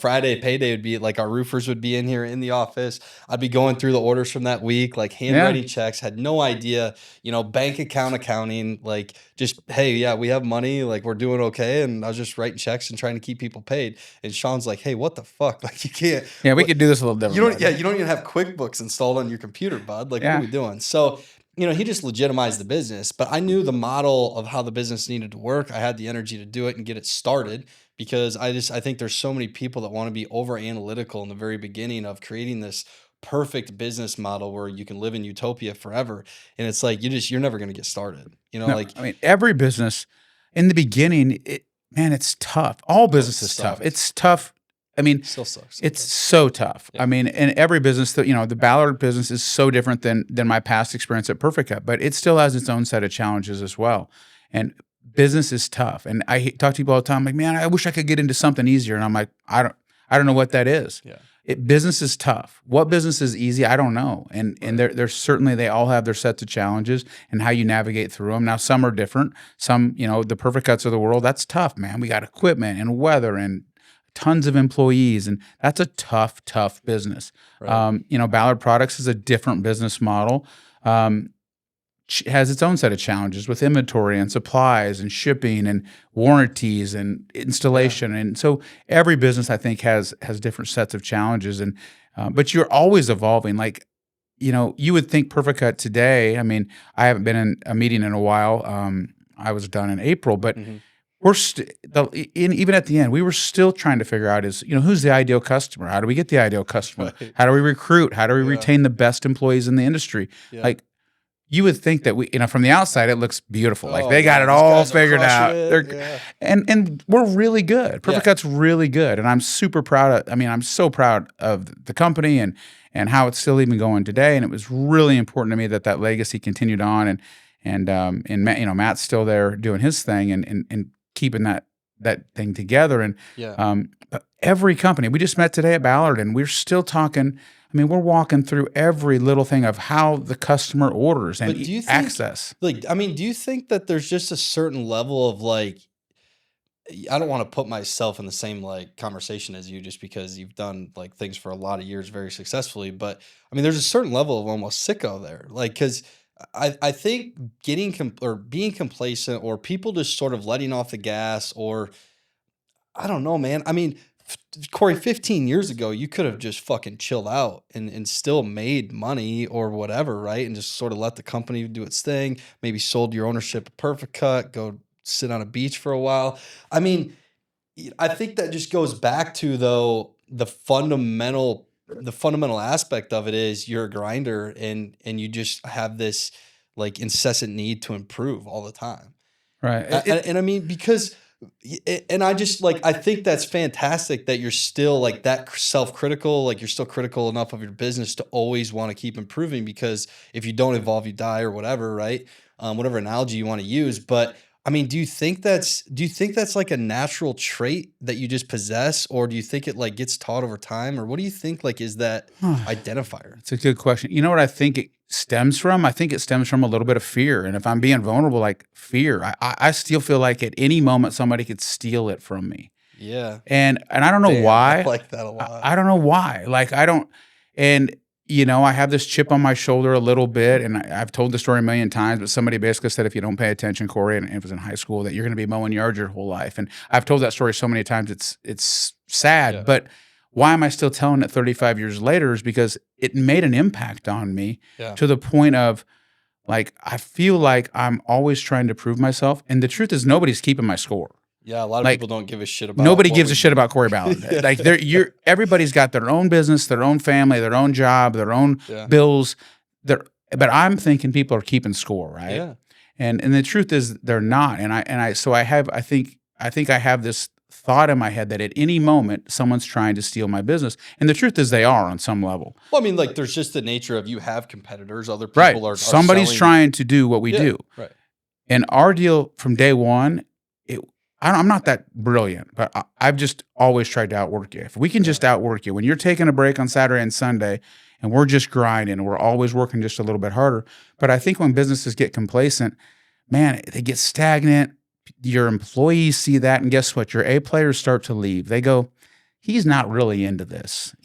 Friday payday would be like our roofers would be in here in the office. I'd be going through the orders from that week, like handwriting checks, had no idea, bank account accounting, like just, hey, yeah, we have money, like we're doing okay. And I was just writing checks and trying to keep people paid. And Sean's like, hey, what the fuck? Like you can't. Yeah, we could do this a little different. You don't even have QuickBooks installed on your computer, bud. Like what are we doing? So he just legitimized the business, but I knew the model of how the business needed to work. I had the energy to do it and get it started because I think there's so many people that want to be over analytical in the very beginning of creating this perfect business model where you can live in utopia forever. And it's like, you're never going to get started, every business in the beginning, it's tough. All business is tough. It's tough. Still sucks. It's so tough. Yeah. And every business that, the Ballard business is so different than my past experience at Perfect Cut, but it still has its own set of challenges as well. And business is tough. And I talk to people all the time, I'm like, man, I wish I could get into something easier. And I'm like, I don't know what that is. Yeah. Business is tough. What business is easy? I don't know. And there's certainly, they all have their sets of challenges and how you navigate through them. Now, some are different. Some, the Perfect Cuts of the world, that's tough, man. We got equipment and weather and tons of employees, and that's a tough business. Right. Ballard Products is a different business model. has its own set of challenges with inventory and supplies and shipping and warranties and installation. And so every business, I think, has different sets of challenges. And but you're always evolving. Like, you would think Perfect Cut today. I mean, I haven't been in a meeting in a while. I was done in April, but we're even at the end, we were still trying to figure out who's the ideal customer? How do we get the ideal customer? Right. How do we recruit? How do we retain the best employees in the industry? Yeah. Like, you would think that from the outside, it looks beautiful. Like, Oh, they got man, it these all guys are figured crushing out. it. And we're really good. Perfect Cut's really good. And I'm super proud I'm so proud of the company and how it's still even going today. And it was really important to me that legacy continued on. And Matt's still there doing his thing and keeping that thing together. And but every company, we just met today at Ballard, and we're still talking. I mean, we're walking through every little thing of how the customer orders and But do you think, access. Like, I mean, do you think that there's just a certain level of like, I don't want to put myself in the same like conversation as you just because you've done like things for a lot of years very successfully, but I mean, there's a certain level of almost sicko there. Like, because I think getting or being complacent or people just sort of letting off the gas, or I don't know, man. I mean, Kory, 15 years ago, you could have just fucking chilled out and still made money or whatever, right? And just sort of let the company do its thing. Maybe sold your ownership of Perfect Cut, go sit on a beach for a while. I mean, I think that just goes back to, though, the fundamental aspect of it is you're a grinder and you just have this like incessant need to improve all the time. Right. And I mean, because, and I just like, I think that's fantastic that you're still like that self-critical, like you're still critical enough of your business to always want to keep improving, because if you don't evolve, you die, or whatever, right? Whatever analogy you want to use. But I mean, do you think that's like a natural trait that you just possess, or do you think it like gets taught over time, or what do you think like is that identifier? It's a good question. You know what I think it stems from? I think it stems from a little bit of fear. And if I'm being vulnerable, like fear, I still feel like at any moment somebody could steal it from me. Yeah. And I don't know Damn, why. I like that a lot. I don't know why. Like, I don't, and I have this chip on my shoulder a little bit, and I've told the story a million times, but somebody basically said, if you don't pay attention, Kory, and it was in high school, that you're going to be mowing yards your whole life. And I've told that story so many times, it's sad, but why am I still telling it 35 years later is because it made an impact on me to the point of, like, I feel like I'm always trying to prove myself. And the truth is, nobody's keeping my score. Yeah, a lot of people don't give a shit about. Nobody gives a shit about Kory Ballard. Like, everybody's got their own business, their own family, their own job, their own bills. But I'm thinking people are keeping score, right? Yeah. And the truth is, they're not. And I think I have this thought in my head that at any moment someone's trying to steal my business. And the truth is, they are on some level. Well, I mean, like, there's just the nature of you have competitors, other people are somebody's selling. trying to do what we do. Right. And our deal from day one, I'm not that brilliant, but I've just always tried to outwork you. If we can just outwork you, when you're taking a break on Saturday and Sunday and we're just grinding and we're always working just a little bit harder. But I think when businesses get complacent, man, they get stagnant. Your employees see that, and guess what? Your A players start to leave. They go, he's not really into this,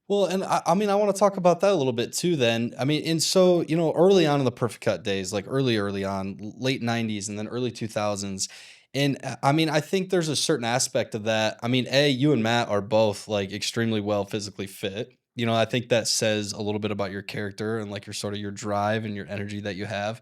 Well, and I mean, I want to talk about that a little bit too then. I mean, and so, early on in the Perfect Cut days, like early on, late 90s and then early 2000s. And I mean, I think there's a certain aspect of that. I mean, you and Matt are both like extremely well physically fit. I think that says a little bit about your character and like your drive and your energy that you have.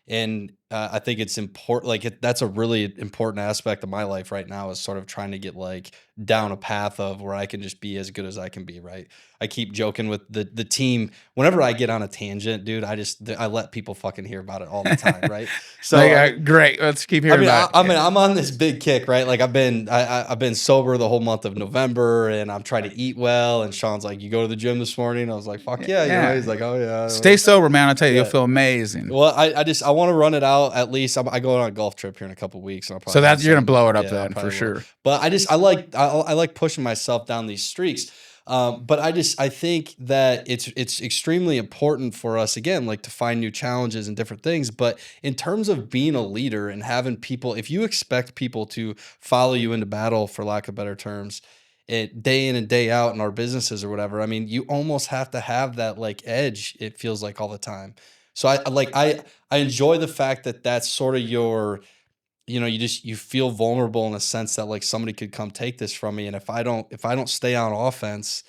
And I think it's important. Like, that's a really important aspect of my life right now, is sort of trying to get like down a path of where I can just be as good as I can be. Right. I keep joking with the team. Whenever I get on a tangent, dude, I let people fucking hear about it all the time. Right. So great. Let's keep hearing about it. I mean, I'm on this big kick, right? Like, I've been sober the whole month of November, and I'm trying to eat well. And Sean's like, "You go to the gym this morning?" I was like, "Fuck yeah!" He's like, "Oh yeah." Stay sober, man. I tell you, you'll feel amazing. Well, I want to run it out at least. I go on a golf trip here in a couple of weeks, and I'll probably you're gonna blow it up then for sure. But I like pushing myself down these streaks. But I think that it's extremely important for us, again, like, to find new challenges and different things. But in terms of being a leader and having people, if you expect people to follow you into battle, for lack of better terms, day in and day out in our businesses or whatever, I mean, you almost have to have that like edge, it feels like, all the time. So I enjoy the fact that that's sort of your, you feel vulnerable in the sense that like somebody could come take this from me. And if I don't stay on offense,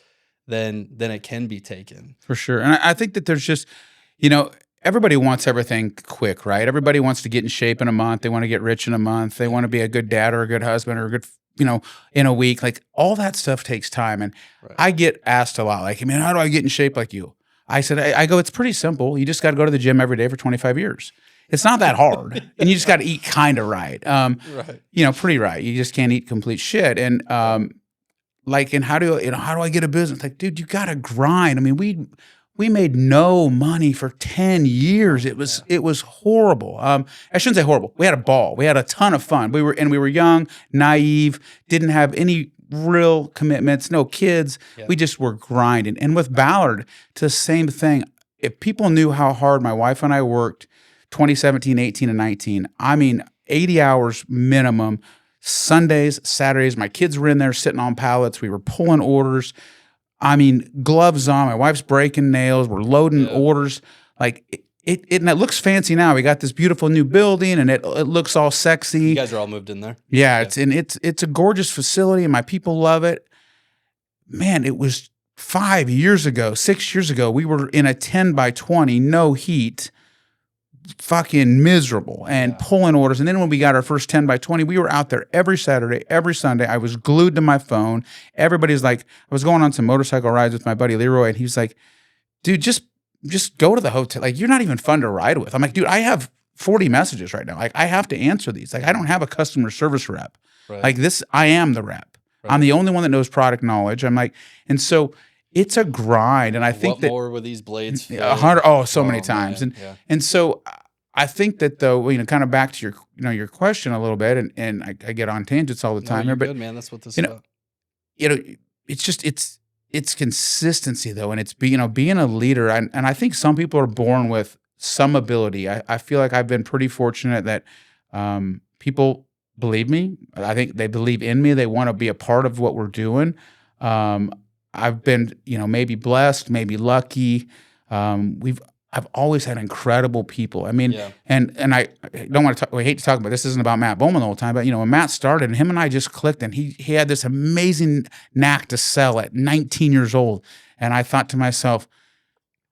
then it can be taken. For sure. And I think that there's just, everybody wants everything quick, right? Everybody wants to get in shape in a month. They want to get rich in a month. They want to be a good dad or a good husband or a good, in a week. Like all that stuff takes time. And Right. I get asked a lot, like, I mean, how do I get in shape like you? I said, I go, it's pretty simple. You just got to go to the gym every day for 25 years. It's not that hard. And you just got to eat kind of right. Right. Pretty right. You just can't eat complete shit. And, and how do I get a business? Like, dude, you got to grind. I mean, we made no money for 10 years. It was horrible. I shouldn't say horrible. We had a ball. We had a ton of fun. We were young, naive, didn't have any real commitments, no kids. Yeah. We just were grinding. And with Ballard, it's the same thing. If people knew how hard my wife and I worked 2017, 18, and 19, I mean, 80 hours minimum, Sundays, Saturdays, my kids were in there sitting on pallets. We were pulling orders. I mean, gloves on. My wife's breaking nails. We're loading orders. Like and it looks fancy now. We got this beautiful new building, and it looks all sexy. You guys are all moved in there. Yeah, it's a gorgeous facility, and my people love it. Man, it was 6 years ago. We were in a 10 by 20, no heat, fucking miserable, and pulling orders. And then when we got our first 10 by 20, we were out there every Saturday, every Sunday. I was glued to my phone. Everybody's like, I was going on some motorcycle rides with my buddy Leroy, and he's like, dude, just go to the hotel. Like, you're not even fun to ride with. I'm like, dude, I have 40 messages right now. Like, I have to answer these. Like, I don't have a customer service rep. Right. Like this, I am the rep. Right. I'm the only one that knows product knowledge. I'm like, and so it's a grind. And I think what more with these blades? So many times. Man. And so I think that though, kind of back to your question a little bit, and I get on tangents all the time here, but good, man. That's what this is about. It's just, it's consistency though. And it's being a leader. And I think some people are born with some ability. I feel like I've been pretty fortunate that people believe me. I think they believe in me. They want to be a part of what we're doing. I've been, maybe blessed, maybe lucky. I've always had incredible people. I mean, and I don't want to talk, I hate to talk about this. Isn't about Matt Bowman the whole time, but when Matt started, and him and I just clicked, and he had this amazing knack to sell at 19 years old. And I thought to myself,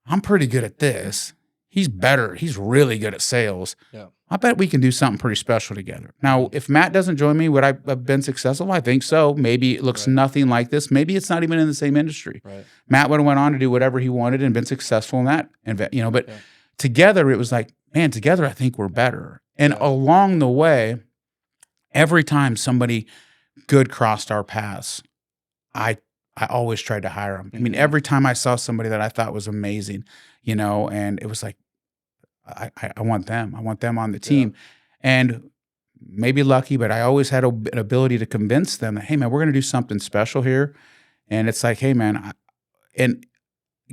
I'm pretty good at this. He's better. He's really good at sales. Yeah. I bet we can do something pretty special together. Now, if Matt doesn't join me, would I have been successful? I think so. Maybe it looks nothing like this. Maybe it's not even in the same industry. Right. Matt would have went on to do whatever he wanted and been successful in that. But together it was like, man, together I think we're better. And along the way, every time somebody good crossed our paths, I always tried to hire them. I mean, every time I saw somebody that I thought was amazing, and it was like, I want them. I want them on the team. And maybe lucky, but I always had an ability to convince them that, hey, man, we're going to do something special here. And it's like, hey, man, and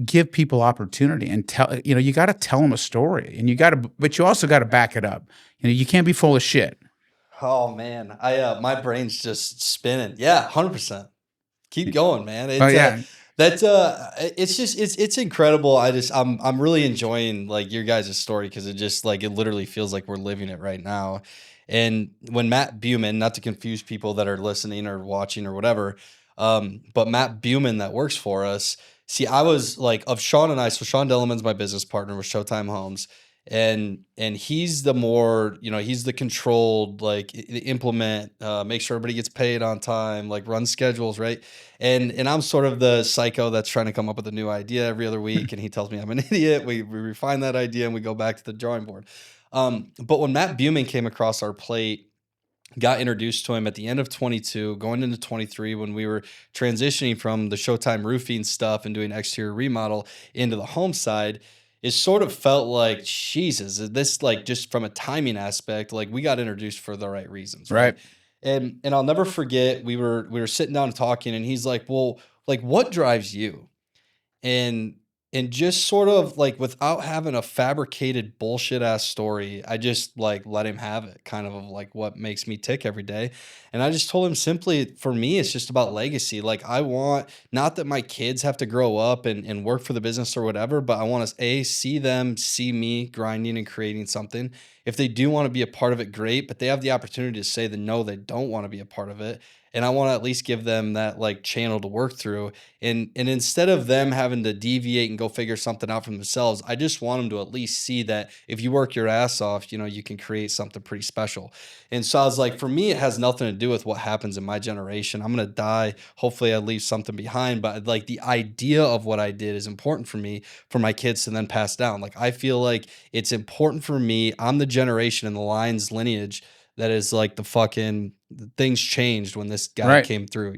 give people opportunity and tell, you got to tell them a story, and but you also got to back it up. You can't be full of shit. Oh, man. My brain's just spinning. Yeah, 100%. Keep going, man. It's incredible. I'm really enjoying like your guys' story, because it literally feels like we're living it right now. And when Matt Buman, not to confuse people that are listening or watching or whatever, but Matt Buman that works for us, see, I was like, of Sean and I, so Sean Delleman's my business partner with Showtime Homes. And he's the more, he's the controlled, like implement, make sure everybody gets paid on time, like run schedules, right? And I'm sort of the psycho that's trying to come up with a new idea every other week, and he tells me I'm an idiot. We refine that idea and we go back to the drawing board. But when Matt Buman came across our plate, got introduced to him at the end of 22, going into 23, when we were transitioning from the Showtime roofing stuff and doing exterior remodel into the home side, it sort of felt like, Jesus, this like just from a timing aspect, like we got introduced for the right reasons. Right. And I'll never forget, we were sitting down and talking, and he's like, well, like, what drives you? And And just sort of like without having a fabricated bullshit ass story, I just like let him have it, kind of like what makes me tick every day. And I just told him simply, for me, it's just about legacy. Like I want, not that my kids have to grow up and work for the business or whatever, but I want to see them, see me grinding and creating something. If they do want to be a part of it, great, but they have the opportunity to say the no, they don't want to be a part of it. And I want to at least give them that like channel to work through. And instead of them having to deviate and go figure something out for themselves, I just want them to at least see that if you work your ass off, you can create something pretty special. And so I was like, for me, it has nothing to do with what happens in my generation. I'm going to die. Hopefully I leave something behind. But like the idea of what I did is important for me, for my kids to then pass down. Like I feel like it's important for me. I'm the generation in the line's lineage that is like the fucking things changed when this guy came through,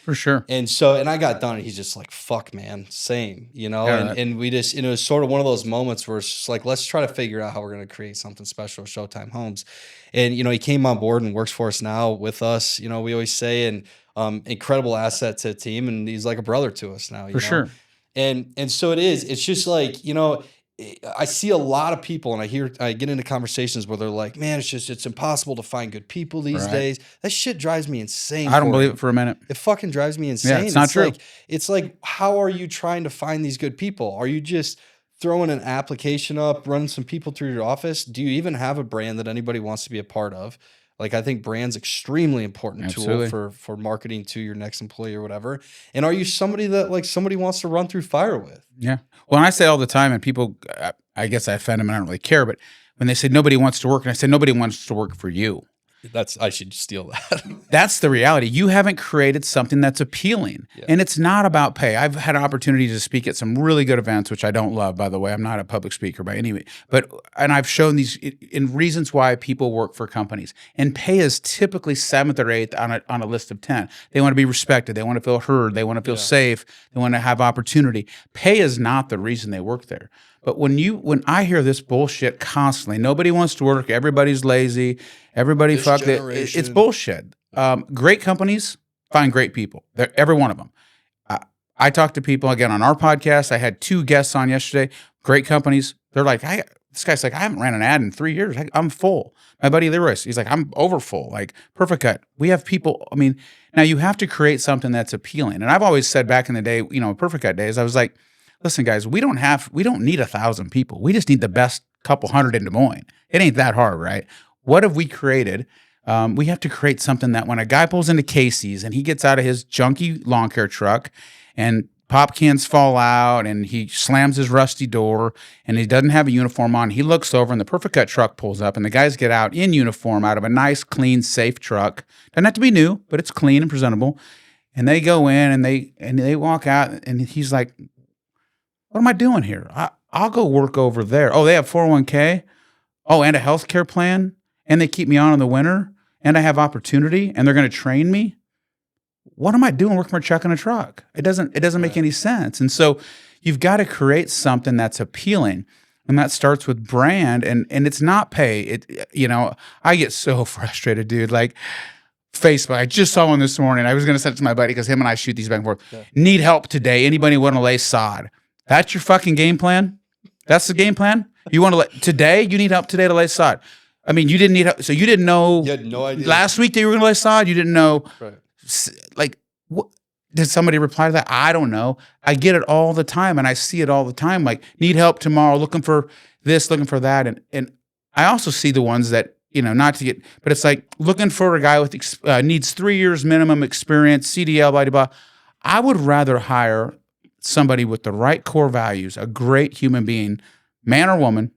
For sure. And so, and I got done and he's just like, fuck man, same, and we just, it was sort of one of those moments where it's just like, let's try to figure out how we're going to create something special at Showtime Homes. And, he came on board and works for us now with us, we always say, and incredible asset to the team. And he's like a brother to us now, For sure. And so it's just like, I see a lot of people and I get into conversations where they're like, man, it's impossible to find good people these days. That shit drives me insane. I don't believe it for a minute. It fucking drives me insane. Yeah, it's not true. It's like, how are you trying to find these good people? Are you just throwing an application up, running some people through your office? Do you even have a brand that anybody wants to be a part of? Like, I think brand's extremely important tool for marketing to your next employee or whatever. And are you somebody that like somebody wants to run through fire with? Yeah. Well, and I say all the time, and people, I guess I offend them and I don't really care, but when they say nobody wants to work, and I say nobody wants to work for you. I should steal that. That's the reality. You haven't created something that's appealing. Yeah. And it's not about pay. I've had an opportunity to speak at some really good events, which I don't love, by the way. I'm not a public speaker by any way. And I've shown these in reasons why people work for companies. And pay is typically 7th or 8th on a list of 10. They want to be respected. They want to feel heard. They want to feel safe. They want to have opportunity. Pay is not the reason they work there. But when I hear this bullshit constantly, nobody wants to work, everybody's lazy, everybody fuck it. It's bullshit. Great companies find great people. Every one of them. I talk to people again on our podcast. I had 2 guests on yesterday. Great companies. They're like, this guy's like, I haven't ran an ad in 3 years. I'm full. My buddy Leroy, he's like, I'm over full. Like Perfect Cut. We have people. I mean, now you have to create something that's appealing. And I've always said back in the day, Perfect Cut days, I was like, listen, guys, we don't need 1,000 people. We just need the best couple hundred in Des Moines. It ain't that hard, right? What have we created? We have to create something that when a guy pulls into Casey's and he gets out of his junky lawn care truck and pop cans fall out and he slams his rusty door and he doesn't have a uniform on, he looks over and the Perfect Cut truck pulls up and the guys get out in uniform out of a nice, clean, safe truck. Doesn't have to be new, but it's clean and presentable. And they go in and they walk out and he's like, what am I doing here? I'll go work over there. Oh, they have 401k? Oh, and a healthcare plan? And they keep me on in the winter? And I have opportunity? And they're going to train me? What am I doing working for a check in a truck? It doesn't make any sense. And so you've got to create something that's appealing. And that starts with brand. And it's not pay. I get so frustrated, dude. Like Facebook, I just saw one this morning. I was going to send it to my buddy because him and I shoot these back and forth. Yeah. Need help today. Anybody want to lay sod? That's your fucking game plan? That's the game plan? You want to today? You need help today to lay sod. I mean, you didn't need help. So you didn't know. You had no idea. Last week that you were going to lay sod? You didn't know. Right. Like, what? Did somebody reply to that? I don't know. I get it all the time, and I see it all the time. Like, need help tomorrow, looking for this, looking for that. And I also see the ones that, not to get, but it's like looking for a guy with needs 3 years minimum experience, CDL, blah, blah, blah. I would rather hire somebody with the right core values, a great human being, man or woman,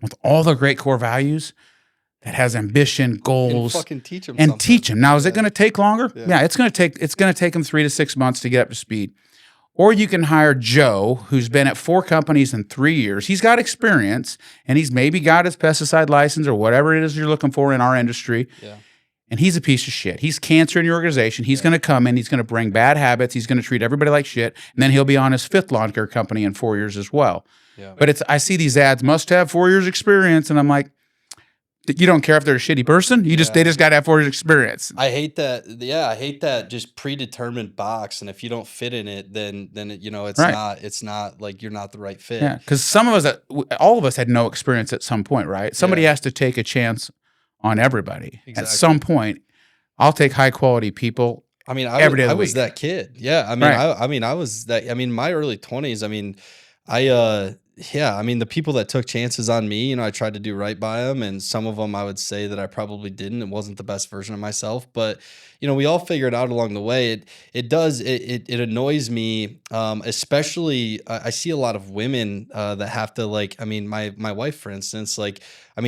with all the great core values, that has ambition, goals, and fucking teach them. And teach them. Now, is it going to take longer? Yeah, it's going to take them 3 to 6 months to get up to speed. Or you can hire Joe, who's been at 4 companies in 3 years. He's got experience, and he's maybe got his pesticide license or whatever it is you're looking for in our industry. Yeah. And he's a piece of shit. He's cancer in your organization. He's going to come in. He's going to bring bad habits. He's going to treat everybody like shit. And then he'll be on his 5th lawn care company in 4 years as well. Yeah. But I see these ads, must have 4 years experience. And I'm like, You don't care if they're a shitty person. They just got to have 4 years experience. I hate that. Yeah, I hate that just predetermined box. And if you don't fit in it, then it's not like you're not the right fit. Yeah, because some of us, all of us had no experience at some point, right? Somebody has to take a chance on everybody. Exactly. At some point, I'll take high quality people. I mean, every day of the I was week. that kid. Yeah, I mean, I was that. I mean, my early 20s. I mean, I mean, the people that took chances on me, I tried to do right by them, and some of them I would say that I probably didn't. It wasn't the best version of myself, but we all figured out along the way. It annoys me, especially I see a lot of women that have to my wife, for instance,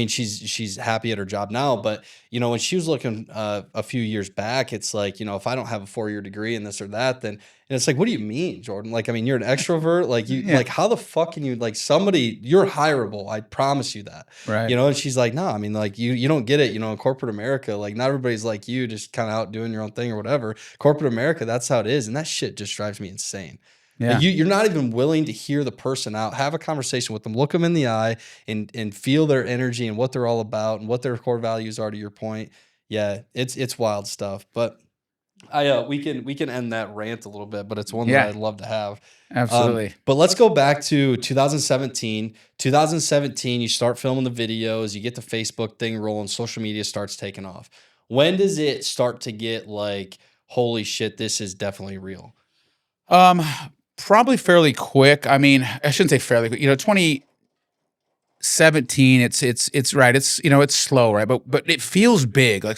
she's happy at her job now, but when she was looking a few years back, it's like, if I don't have a 4-year degree in this or that, then it's like, what do you mean, Jordan? You're an extrovert. How the fuck can you you're hireable. I promise you that. Right. And she's like, no, I mean, you don't get it. In corporate America, not everybody's like you, just kind of out doing your own thing or whatever. Corporate America, that's how it is. And that shit just drives me insane. Yeah. You're not even willing to hear the person out, have a conversation with them, look them in the eye and feel their energy and what they're all about and what their core values are, to your point. Yeah, it's wild stuff. But we can end that rant a little bit, but it's one that I'd love to have. Absolutely. But let's go back to 2017. 2017, you start filming the videos, you get the Facebook thing rolling, social media starts taking off. When does it start to get like, holy shit, this is definitely real? Probably fairly quick. I mean, I shouldn't say fairly quick. 2017, it's right. It's slow, right? But it feels big. I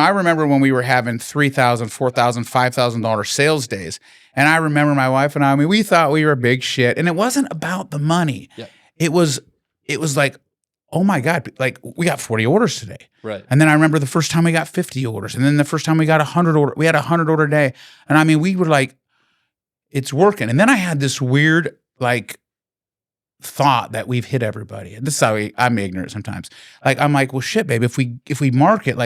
remember when we were having $3,000, $4,000, $5,000 sales days. And I remember my wife and I mean, we thought we were big shit. And it wasn't about the money. Yeah. It was like, oh my God, we got 40 orders today. Right. And then I remember the first time we got 50 orders. And then the first time we got 100 orders, we had a 100 order day. And I mean, we were like, it's working. And then I had this weird, thought that we've hit everybody. And this is how I'm ignorant sometimes. I'm like, well, shit, babe, if we market,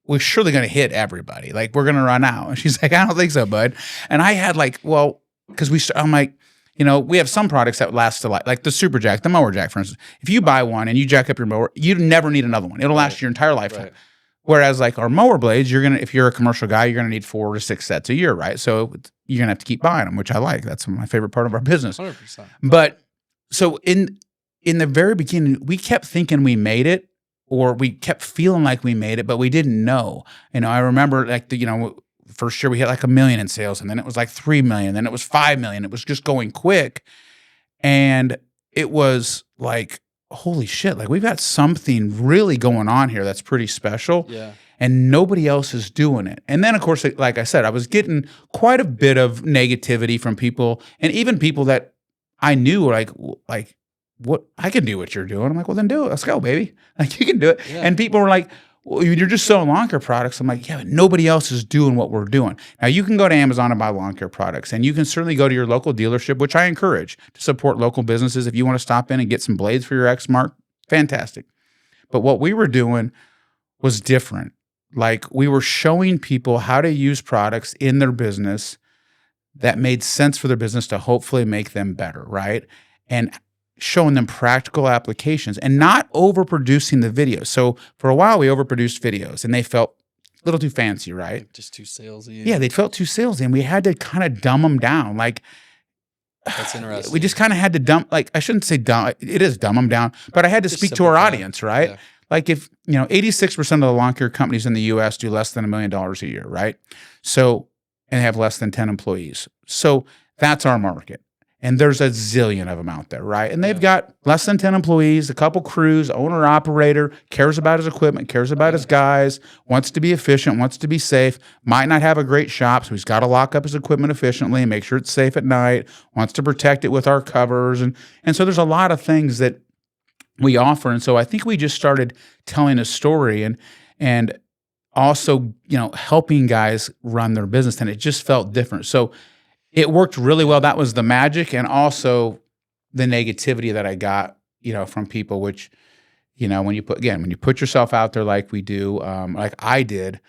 we're surely going to hit everybody. We're going to run out. And she's like, I don't think so, bud. And I had because I'm like, we have some products that last like the Super Jack, the mower jack, for instance. If you buy one and you jack up your mower, you never need another one. It'll last your entire lifetime. Right. Whereas our mower blades, if you're a commercial guy, you're going to need 4 to 6 sets a year, right? So you're going to have to keep buying them, which I like. That's my favorite part of our business. 100%. But so in the very beginning, we kept thinking we made it, or we kept feeling like we made it, but we didn't know. I remember first year we hit $1 million in sales, and then it was $3 million, then it was $5 million. It was just going quick. And it was holy shit, we've got something really going on here that's pretty special. Yeah. And nobody else is doing it. And then, of course, like I said, I was getting quite a bit of negativity from people, and even people that I knew were like, what, I can do what you're doing. I'm like, well, then do it. Let's go, baby. You can do it. Yeah. And people were like, well, you're just selling lawn care products. I'm like, yeah, but nobody else is doing what we're doing. Now, you can go to Amazon and buy lawn care products, and you can certainly go to your local dealership, which I encourage to support local businesses. If you want to stop in and get some blades for your Exmark, fantastic. But what we were doing was different. We were showing people how to use products in their business that made sense for their business to hopefully make them better, right? And showing them practical applications and not overproducing the videos. So for a while, we overproduced videos, and they felt a little too fancy, right? Just too salesy. Yeah, they felt too salesy, and we had to kind of dumb them down. That's interesting. We just kind of had to dumb, I shouldn't say dumb, it is dumb them down, but I had to just speak to our audience, right? Yeah. If, 86% of the lawn care companies in the U.S. do less than $1 million a year, right? So, and they have less than 10 employees. So that's our market. And there's a zillion of them out there, right? And they've got less than 10 employees, a couple crews, owner, operator, cares about his equipment, cares about his guys, wants to be efficient, wants to be safe, might not have a great shop, so he's got to lock up his equipment efficiently and make sure it's safe at night, wants to protect it with our covers. And so there's a lot of things that we offer. And so I think we just started telling a story and also, helping guys run their business, and it just felt different. So it worked really well. That was the magic, and also the negativity that I got, from people, which, when you put yourself out there like we do, like I did,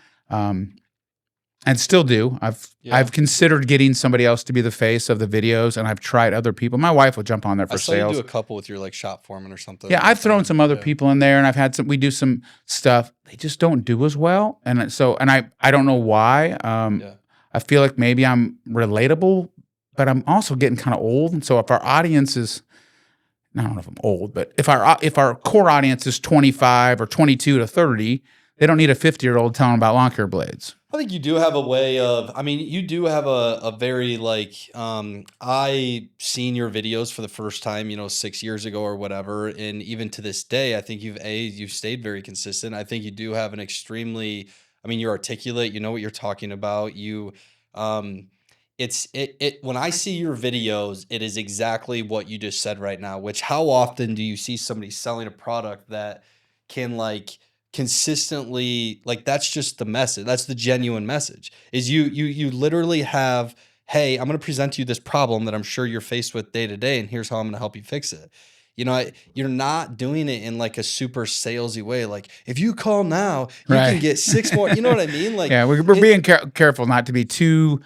and still do. Yeah. I've considered getting somebody else to be the face of the videos, and I've tried other people. My wife will jump on there for I saw sales. you do a couple with your like shop foreman or something. Yeah, I've thrown some other Yeah. people in there, and I've had some. We do some stuff. They just don't do as well, and so I don't know why. Yeah. I feel like maybe I'm relatable, but I'm also getting kind of old, and so if our audience is, I don't know if I'm old, but if our core audience is 25 or 22 to 30, they don't need a 50-year-old telling them about lawn care blades. I think you do have a way of, I mean, you do have a very like, I seen your videos for the first time, 6 years ago or whatever. And even to this day, I think you've stayed very consistent. I think you do have an extremely, I mean, you're articulate, you know what you're talking about. You, when I see your videos, it is exactly what you just said right now, which how often do you see somebody selling a product that can like consistently, like that's just the message. That's the genuine message is you literally have, hey, I'm going to present to you this problem that I'm sure you're faced with day to day. And here's how I'm going to help you fix it. You're not doing it in like a super salesy way. Like if you call now, you Right. can get 6 more, you know what I mean? Like, Yeah, we're being careful not to be too,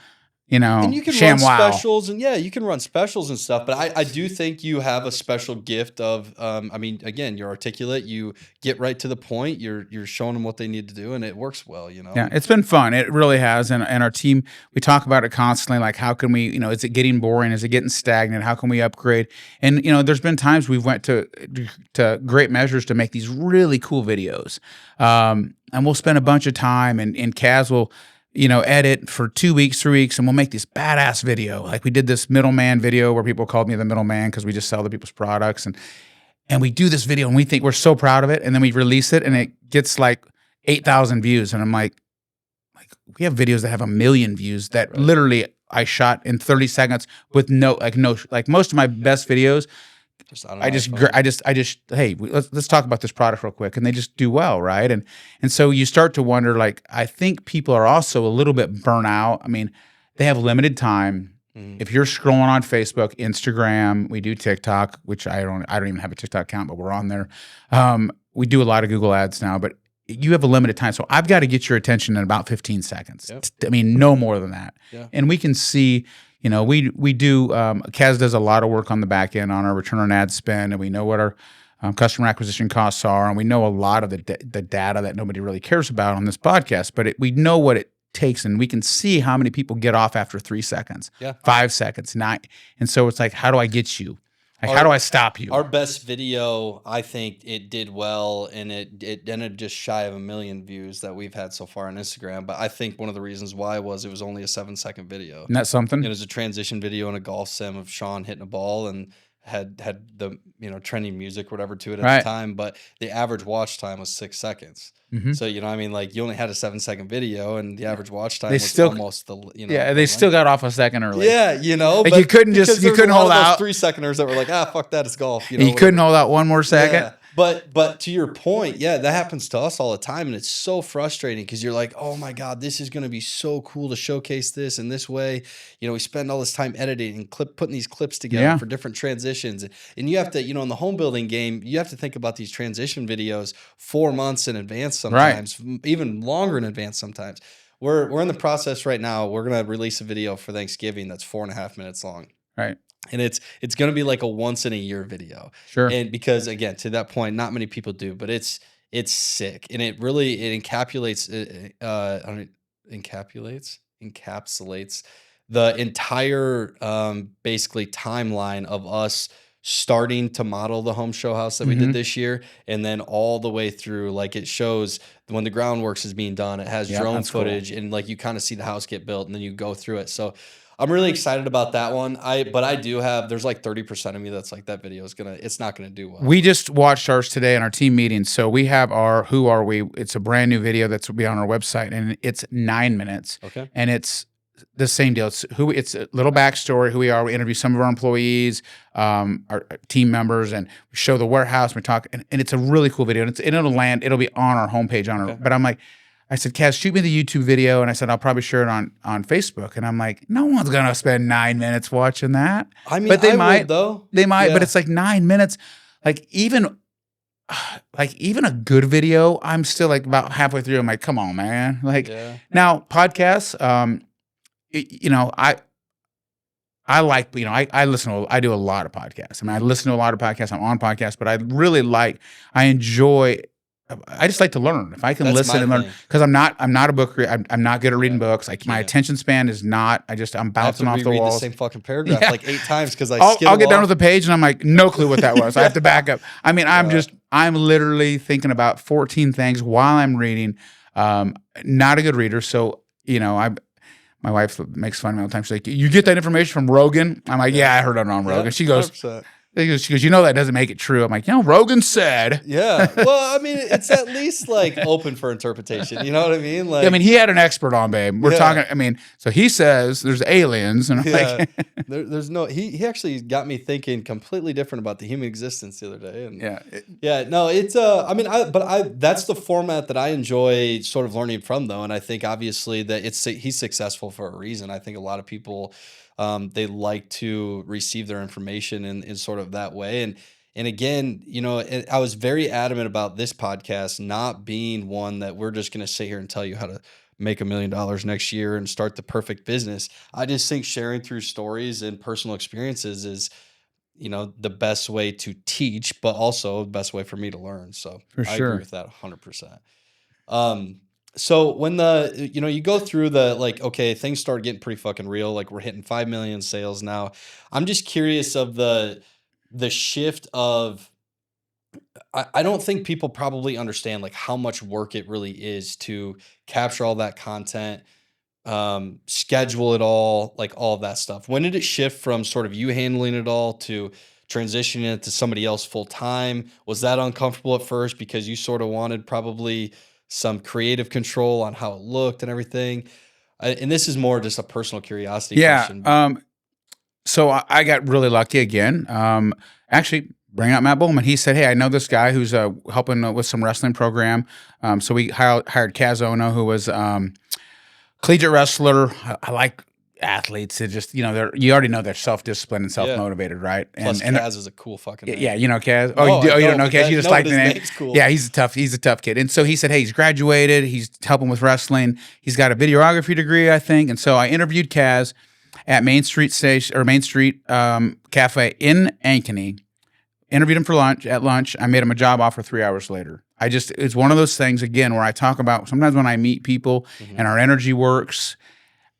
and you can ShamWow. run specials and you can run specials and stuff, but I do think you have a special gift of, I mean, again, you're articulate, you get right to the point, you're showing them what they need to do and it works well, Yeah, it's been fun. It really has. And our team, we talk about it constantly. Like, how can we, is it getting boring? Is it getting stagnant? How can we upgrade? And, there's been times we've went to great measures to make these really cool videos. And we'll spend a bunch of time and Kaz will, edit for 2 weeks, 3 weeks, and we'll make this badass video. Like we did this middleman video where people called me the middleman because we just sell the people's products. And we do this video and we think we're so proud of it. And then we release it and it gets like 8,000 views. And I'm like, we have videos that have 1 million views that literally I shot in 30 seconds with no, most of my best videos. Hey, let's talk about this product real quick, and they just do well, right? And so you start to wonder, like, I think people are also a little bit burnt out. I mean, they have limited time. If you're scrolling on Facebook, Instagram, we do TikTok, which I don't even have a TikTok account, but we're on there. We do a lot of Google ads now, but you have a limited time. So I've got to get your attention in about 15 seconds. Yep. I mean, no more than that. Yeah. And we can see, we do, Kaz does a lot of work on the back end on our return on ad spend, and we know what our customer acquisition costs are, and we know a lot of the data that nobody really cares about on this podcast, but we know what it takes, and we can see how many people get off after 3 seconds, 5 seconds, 9. And so it's like, how do I get you? Like, how do I stop you? Our best video, I think it did well, and it ended just shy of 1 million views that we've had so far on Instagram. But I think one of the reasons why was it was only a 7-second video. Isn't that something? It was a transition video in a golf sim of Sean hitting a ball and had the trending music or whatever to it at the time. But the average watch time was 6 seconds. Mm-hmm. So you only had a 7-second video, and the average watch time was almost they still got off a second early. Yeah, like you couldn't hold out 3-seconders that were like, fuck that, it's golf. You couldn't hold out one more second. Yeah. But to your point, that happens to us all the time, and it's so frustrating because you're like, oh my God, this is going to be so cool to showcase this in this way. We spend all this time editing and putting these clips together for different transitions, and you have to, in the home building game, you have to think about these transition videos 4 months in advance sometimes, even longer in advance sometimes. We're in the process right now. We're going to release a video for Thanksgiving that's 4.5 minutes long. Right. And it's going to be like a once in a year video. Sure. And because again, to that point, not many people do, but it's sick. And it encapsulates the entire basically timeline of us starting to model the home show house that we did this year, and then all the way through, like it shows when the groundworks is being done, it has drone footage, and like you kind of see the house get built, and then you go through it. So I'm really excited about that one. But I do have, there's like 30% of me that's like, that video it's not gonna do well. We just watched ours today in our team meeting. So we have our Who Are We? It's a brand new video that's will be on our website, and it's 9 minutes. Okay. And it's the same deal. It's a little backstory, who we are. We interview some of our employees, our team members, and we show the warehouse. We talk, and it's a really cool video. And it'll be on our homepage on our. But I'm like, I said, Kaz, shoot me the YouTube video, and I said I'll probably share it on Facebook. And I'm like, no one's gonna spend 9 minutes watching that. I mean, but they I might would, though. They might, but it's like 9 minutes. Like even like even a good video, I'm still like about halfway through. I'm like, come on, man. Like now podcasts, you know, I like, you know, I do a lot of podcasts. I mean, I listen to a lot of podcasts. I'm on podcasts, but I enjoy, I just like to learn. If I can listen and learn, because I'm not a book reader. I'm not good at reading books. My attention span is not. I'm bouncing off the walls. The same fucking paragraph like 8 times because I'll get done with the page and I'm like, no clue what that was. I have to back up. I mean, I'm literally thinking about 14 things while I'm reading. Not a good reader, so you know, my wife makes fun of me all the time. She's like, "You get that information from Rogan?" I'm like, "Yeah, I heard it on Rogan." Yeah, she goes, 100%. She goes, you know that doesn't make it true. I'm like, you know, Rogan said. Yeah. Well, I mean, it's at least like open for interpretation. You know what I mean? Like, I mean, he had an expert on, babe. We're talking. I mean, so he says there's aliens, and I'm like, there's no. He actually got me thinking completely different about the human existence the other day. And no, it's I mean, that's the format that I enjoy sort of learning from, though, and I think obviously that he's successful for a reason. I think a lot of people. They like to receive their information in sort of that way. And again, you know, I was very adamant about this podcast not being one that we're just going to sit here and tell you how to make $1 million next year and start the perfect business. I just think sharing through stories and personal experiences is, you know, the best way to teach, but also the best way for me to learn. So I agree with that 100%. So when you go through okay, things start getting pretty fucking real. Like we're hitting 5 million sales now. I'm just curious of the shift of, I don't think people probably understand like how much work it really is to capture all that content, schedule it all, like all of that stuff. When did it shift from sort of you handling it all to transitioning it to somebody else full time? Was that uncomfortable at first because you sort of wanted probably some creative control on how it looked and everything? And this is more just a personal curiosity question. So I got really lucky again. Actually, bring out Matt Bowman. He said, hey, I know this guy who's helping with some wrestling program. So we hired Kaz Ono, who was collegiate wrestler. I like athletes. It just, you know, you already know they're self-disciplined and self-motivated, right? Plus, Kaz is a cool fucking name. Yeah, you know Kaz. Oh, you don't know Kaz. You just like the name. Cool. Yeah, he's a tough kid. And so he said, hey, he's graduated. He's helping with wrestling. He's got a videography degree, I think. And so I interviewed Kaz at Main Street Cafe in Ankeny. Interviewed him for lunch. At lunch, I made him a job offer 3 hours later. It's one of those things again where I talk about sometimes when I meet people and our energy works.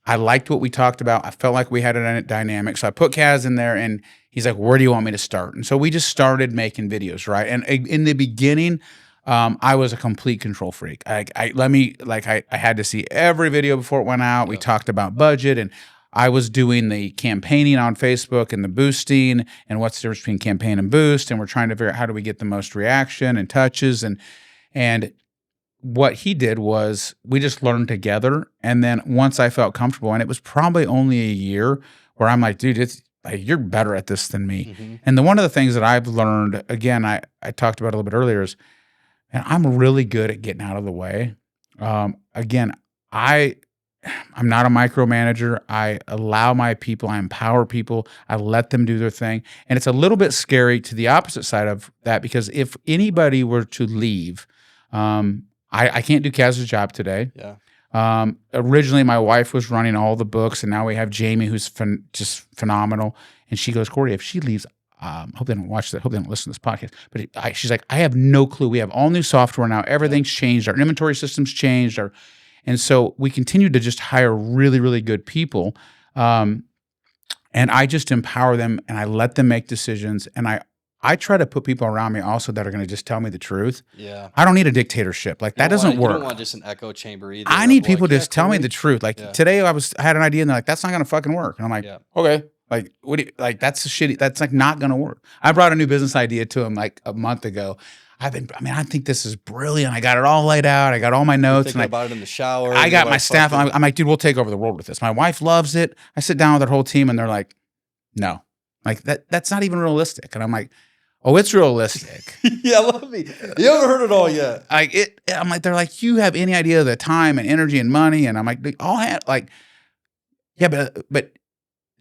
I liked what we talked about. I felt like we had a dynamic. So I put Kaz in there and he's like, where do you want me to start? And so we just started making videos, right? And in the beginning, I was a complete control freak. I had to see every video before it went out. We talked about budget, and I was doing the campaigning on Facebook and the boosting and what's the difference between campaign and boost. And we're trying to figure out how do we get the most reaction and touches. And what he did was we just learned together. And then once I felt comfortable, and it was probably only a year where I'm like, dude, it's like, you're better at this than me. And one of the things that I've learned, again, I talked about a little bit earlier is, and I'm really good at getting out of the way. Again, I'm not a micromanager. I allow my people, I empower people, I let them do their thing. And it's a little bit scary to the opposite side of that, because if anybody were to leave, I can't do Kaz's job today. Yeah. Originally, my wife was running all the books, and now we have Jamie, who's just phenomenal. And she goes, Kory, if she leaves, hope they don't watch that. Hope they don't listen to this podcast. But she's like, I have no clue. We have all new software now. Everything's changed. Our inventory system's changed. And so we continue to just hire really, really good people. And I just empower them, and I let them make decisions. And I try to put people around me also that are going to just tell me the truth. Yeah. I don't need a dictatorship. Like that doesn't work. You don't want just an echo chamber either. I need people to just tell me the truth. Like today I had an idea and they're like, that's not going to fucking work. And I'm like, okay. Like, what do you, like, that's like not going to work. I brought a new business idea to him like a month ago. I think this is brilliant. I got it all laid out. I got all my notes. And about it in the shower. I got my staff. I'm like, dude, we'll take over the world with this. My wife loves it. I sit down with our whole team and they're like, no, like that's not even realistic. And I'm like, oh, it's realistic. Yeah, love me. You haven't heard it all yet. I'm like, they're like, you have any idea of the time and energy and money? And I'm like, they all had like, yeah, but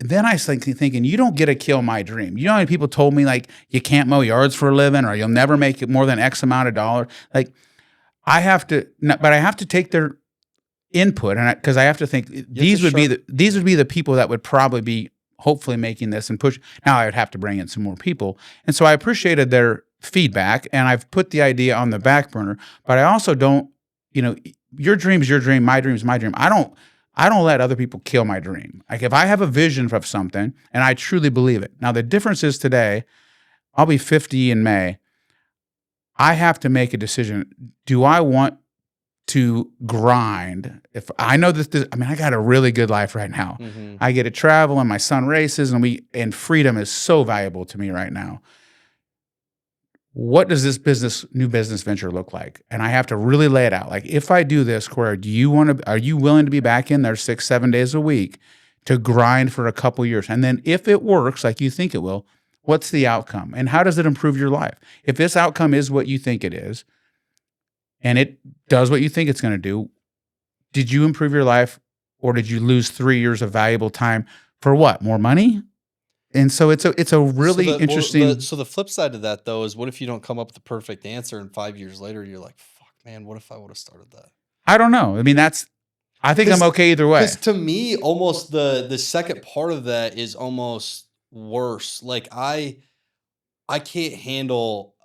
then I was thinking, you don't get to kill my dream. You know how many people told me like you can't mow yards for a living, or you'll never make it more than X amount of dollars. Like I have to, but I have to take their input, and because I have to think these would be the people that would probably be hopefully making this and push. Now I would have to bring in some more people, and so I appreciated their feedback, and I've put the idea on the back burner. But I also don't, your dream is your dream, my dream is my dream. I don't let other people kill my dream. Like if I have a vision of something and I truly believe it. Now the difference is today, I'll be 50 in May. I have to make a decision. Do I want to grind? If I know that I got a really good life right now. Mm-hmm. I get to travel and my son races and freedom is so valuable to me right now. What does this new business venture look like? And I have to really lay it out. Like if I do this, Kory, are you willing to be back in there 6-7 days a week to grind for a couple years? And then if it works like you think it will, what's the outcome? And how does it improve your life? If this outcome is what you think it is, and it does what you think it's going to do, did you improve your life, or did you lose 3 years of valuable time for what? More money? And so it's a really interesting. So the flip side of that though is, what if you don't come up with the perfect answer, and 5 years later you're like, fuck, man, what if I would have started that? I don't know. I mean, I think I'm okay either way. Because to me, almost the second part of that is almost worse. Like I can't handle.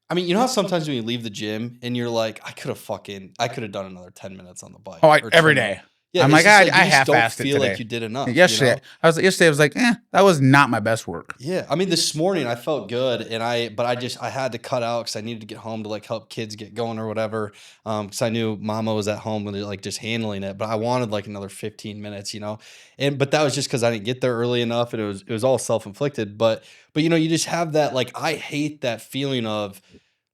I mean, you know how sometimes when you leave the gym and you're like, I could have done another 10 minutes on the bike. Oh, every day. Yeah, I'm like, I half-assed it feel today. like you did enough. Yesterday, I was like, that was not my best work. Yeah, I mean, this morning I felt good, but I had to cut out because I needed to get home to like help kids get going or whatever. Because I knew Mama was at home and like just handling it, but I wanted like another 15 minutes, but that was just because I didn't get there early enough, and it was all self-inflicted. But you just have that, like, I hate that feeling of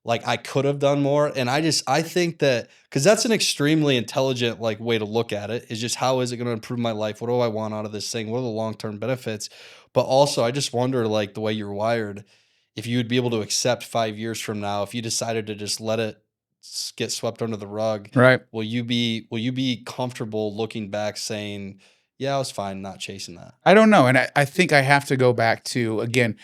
like I could have done more. And I think that, because that's an extremely intelligent like way to look at it, is just, how is it going to improve my life? What do I want out of this thing? What are the long-term benefits? But also I just wonder, like, the way you're wired, if you would be able to accept 5 years from now, if you decided to just let it get swept under the rug, right? Will you be comfortable looking back saying, yeah, I was fine not chasing that? I don't know. And I think I have to go back to, again,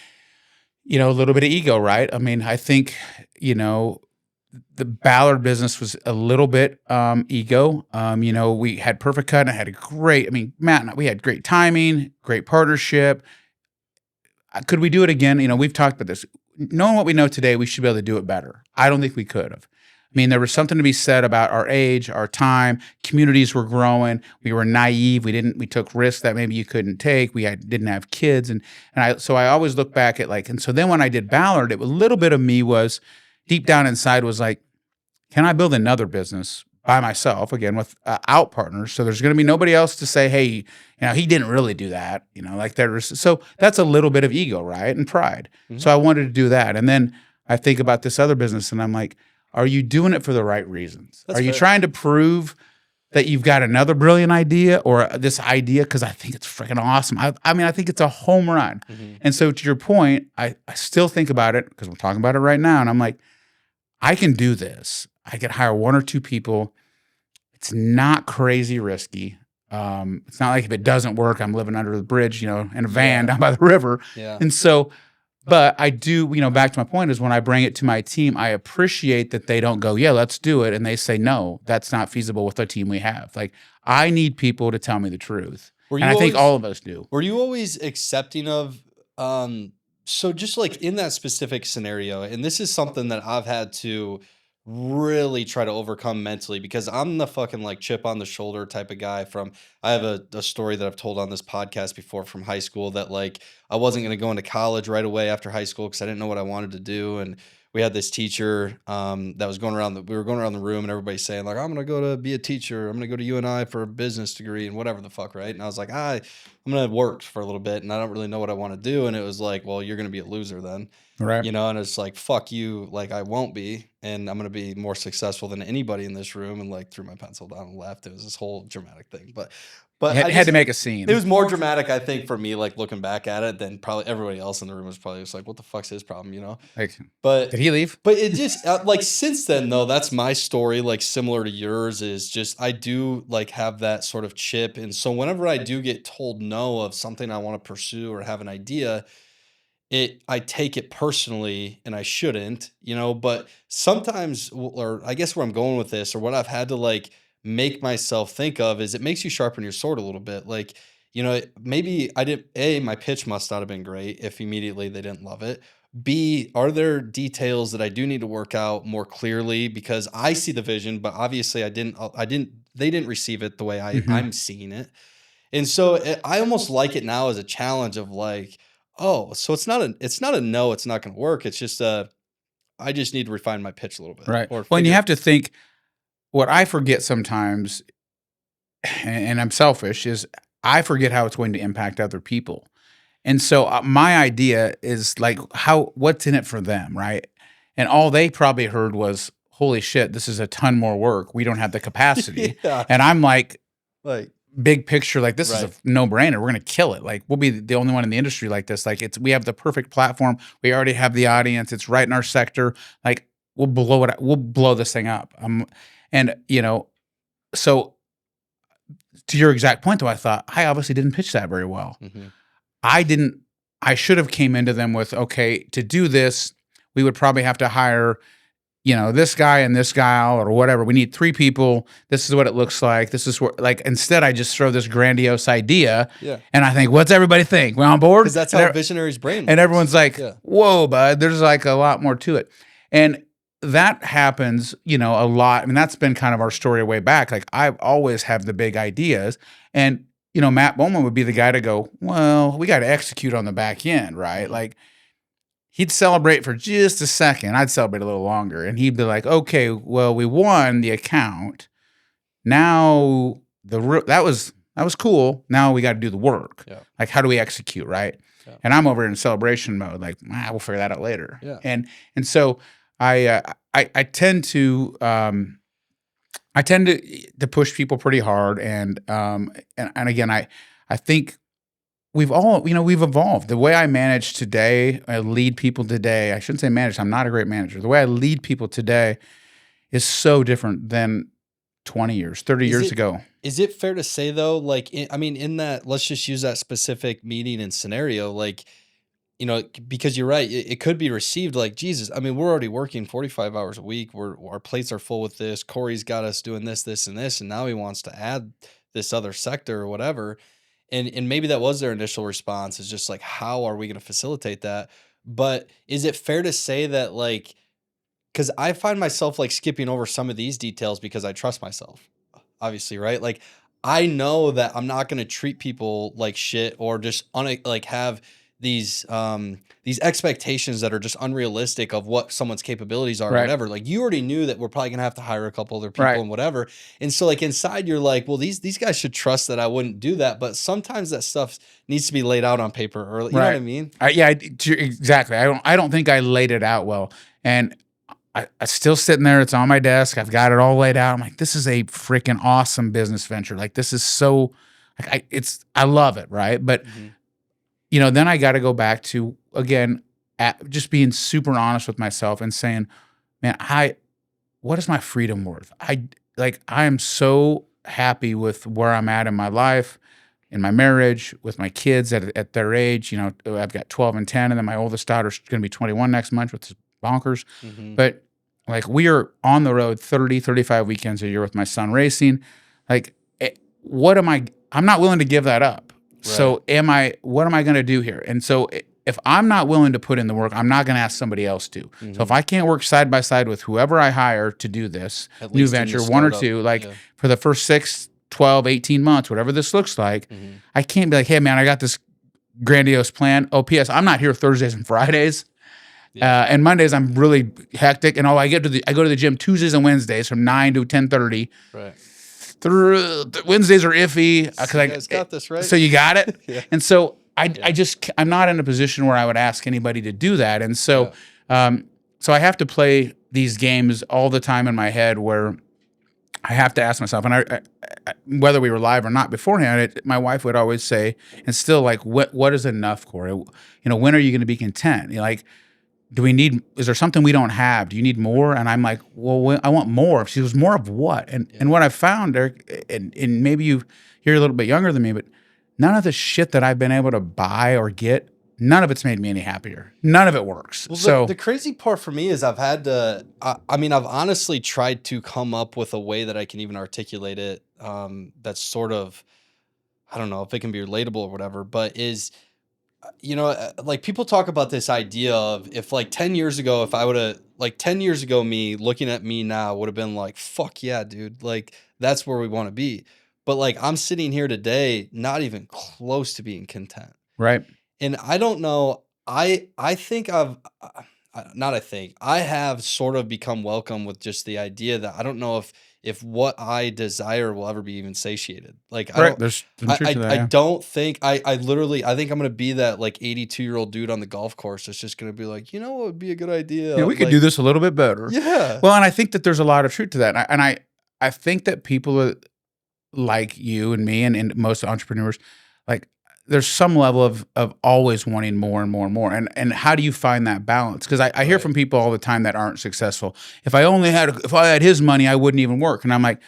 a little bit of ego, right? I mean, I think, the Ballard business was a little bit ego. We had Perfect Cut, and I had Matt and I, we had great timing, great partnership. Could we do it again? We've talked about this. Knowing what we know today, we should be able to do it better. I don't think we could have. I mean, there was something to be said about our age, our time. Communities were growing. We were naive. We took risks that maybe you couldn't take. We didn't have kids, so I always look back at and so then when I did Ballard, a little bit of me was deep down inside was like, can I build another business by myself again without partners? So there's going to be nobody else to say, hey, he didn't really do that. So that's a little bit of ego, right, and pride. Mm-hmm. So I wanted to do that, and then I think about this other business, and I'm like, are you doing it for the right reasons? Are you trying to prove that you've got another brilliant idea, or this idea because I think it's freaking awesome? I think it's a home run. Mm-hmm. And so to your point, I still think about it because we're talking about it right now, and I'm like, I can do this. I could hire 1 or 2 people. It's not crazy risky. It's not like if it doesn't work, I'm living under the bridge, in a van down by the river. Yeah. And so, but I do, back to my point is when I bring it to my team, I appreciate that they don't go, yeah, let's do it. And they say, no, that's not feasible with the team we have. Like, I need people to tell me the truth. And I think all of us do. Were you always accepting of, so just like in that specific scenario, and this is something that I've had to really try to overcome mentally, because I'm the fucking like chip on the shoulder type of guy I have a story that I've told on this podcast before from high school, that like I wasn't going to go into college right away after high school because I didn't know what I wanted to do. And we had this teacher that was we were going around the room, and everybody's saying like, I'm going to go to be a teacher. I'm going to go to UNI for a business degree and whatever the fuck. Right. And I was like, I'm going to work for a little bit, and I don't really know what I want to do. And it was like, well, you're going to be a loser then. Right. And it's like, fuck you. Like, I won't be. and I'm going to be more successful than anybody in this room. And like threw my pencil down and left. It was this whole dramatic thing, but Had to make a scene. it was more dramatic, I think, for me, like looking back at it, than probably everybody else in the room was probably just like, what the fuck's his problem, you know? Like, But did he leave? But it just like since then though, that's my story. Like similar to yours is just I do like have that sort of chip, and so whenever I do get told no of something I want to pursue or have an idea, I take it personally, and I shouldn't, you know. But sometimes, or I guess where I'm going with this, or what I've had to like make myself think of, is it makes you sharpen your sword a little bit. Like, you know, maybe I didn't. My pitch must not have been great if immediately they didn't love it. B, are there details that I do need to work out more clearly, because I see the vision, but obviously they didn't receive it the way I'm seeing it. And so I almost like it now as a challenge of like, oh, so it's not a no, it's not going to work. It's just I just need to refine my pitch a little bit. Right. Well, and you have to think, what I forget sometimes, and I'm selfish, is I forget how it's going to impact other people. And so my idea is like, what's in it for them, right? And all they probably heard was, holy shit, this is a ton more work. We don't have the capacity. Yeah. And I'm like, Like, big picture, like this is Right. a no-brainer. We're going to kill it. Like, we'll be the only one in the industry like this. Like, we have the perfect platform. We already have the audience. It's right in our sector. Like, we'll blow this thing up. And you know, so to your exact point though, I thought I obviously didn't pitch that very well. I should have came into them with, okay, to do this, we would probably have to hire, you know, this guy and this guy or whatever. We need 3 people. This is what it looks like. This is what, like, instead I just throw this grandiose idea. Yeah. And I think, what's everybody think? We on board? because that's how a visionary's brain works. And everyone's like, Yeah. whoa, bud, there's like a lot more to it. And that happens, you know, a lot. I mean, that's been kind of our story way back. Like, I've always have the big ideas. And, you know, Matt Bowman would be the guy to go, well, we got to execute on the back end, right? Like, he'd celebrate for just a second. I'd celebrate a little longer. And he'd be like, okay, well, we won the account. Now, that was cool. Now we got to do the work. Yeah. Like, how do we execute, right? Yeah. And I'm over in celebration mode, like, we'll figure that out later. Yeah. And so I tend to push people pretty hard, and again, I think we've evolved. The way I manage today, I lead people today. I shouldn't say manage. I'm not a great manager. The way I lead people today is so different than 20 years, 30 years ago. Is it fair to say though, like, in that, let's just use that specific meeting and scenario, like, you know, because you're right, it could be received like, Jesus, I mean, we're already working 45 hours a week. Our plates are full with this. Kory's got us doing this, this, and this, and now he wants to add this other sector or whatever. And maybe that was their initial response, is just like, how are we going to facilitate that? But is it fair to say that, like, because I find myself like skipping over some of these details because I trust myself, obviously, right? Like, I know that I'm not going to treat people like shit, or just have these expectations that are just unrealistic of what someone's capabilities are, or whatever. Like, you already knew that we're probably gonna have to hire a couple other people and whatever. And so like inside you're like, well, these guys should trust that I wouldn't do that. But sometimes that stuff needs to be laid out on paper early. You know what I mean? Exactly. I don't think I laid it out well. And I still sitting there. It's on my desk. I've got it all laid out. I'm like, this is a freaking awesome business venture. Like, this is so, like, I love it. Right. But you know, then I got to go back to, again, just being super honest with myself and saying, man, what is my freedom worth? I am so happy with where I'm at in my life, in my marriage, with my kids at their age. You know, I've got 12 and 10, and then my oldest daughter's going to be 21 next month, which is bonkers. But like, we are on the road 30, 35 weekends a year with my son racing. Like, I'm not willing to give that up. So what am I going to do here? And so if I'm not willing to put in the work, I'm not going to ask somebody else to. So if I can't work side by side with whoever I hire to do this new venture, one or two, like for the first 6, 12, 18 months, whatever this looks like, I can't be like, hey man, I got this grandiose plan. Oh, P.S. I'm not here Thursdays and Fridays. And Mondays I'm really hectic. And I go to the gym Tuesdays and Wednesdays from 9 to 10:30. Right. Wednesdays are iffy. You guys got this, right? So you got it. And so I'm not in a position where I would ask anybody to do that. And so so I have to play these games all the time in my head where I have to ask myself, and I whether we were live or not beforehand, my wife would always say, and still like, what is enough, Kory? When are you going to be content? Like, is there something we don't have? Do you need more? And I'm like, well, I want more. She was more of what? And what I found, Eric, and maybe you're a little bit younger than me, but none of the shit that I've been able to buy or get, none of it's made me any happier. None of it works. Well, So the crazy part for me is I've had to, I've honestly tried to come up with a way that I can even articulate it that's sort of, I don't know if it can be relatable or whatever, but is, like people talk about this idea of if like 10 years ago, if I would have, like 10 years ago, me looking at me now would have been like, fuck yeah, dude. Like that's where we want to be. But like I'm sitting here today, not even close to being content. right. And I don't know, I think I have sort of become welcome with just the idea that I don't know if what I desire will ever be even satiated. Like Right. There's some truth to that. I Yeah. don't think I think I'm gonna be that like 82-year-old dude on the golf course that's just gonna be like, what would be a good idea? Yeah, we could Like, do this a little bit better. Yeah. Well, and I think that there's a lot of truth to that. And I think that people like you and me and most entrepreneurs, like there's some level of always wanting more and more and more. And how do you find that balance? Because I hear from people all the time that aren't successful. If I had his money, I wouldn't even work. And I'm like,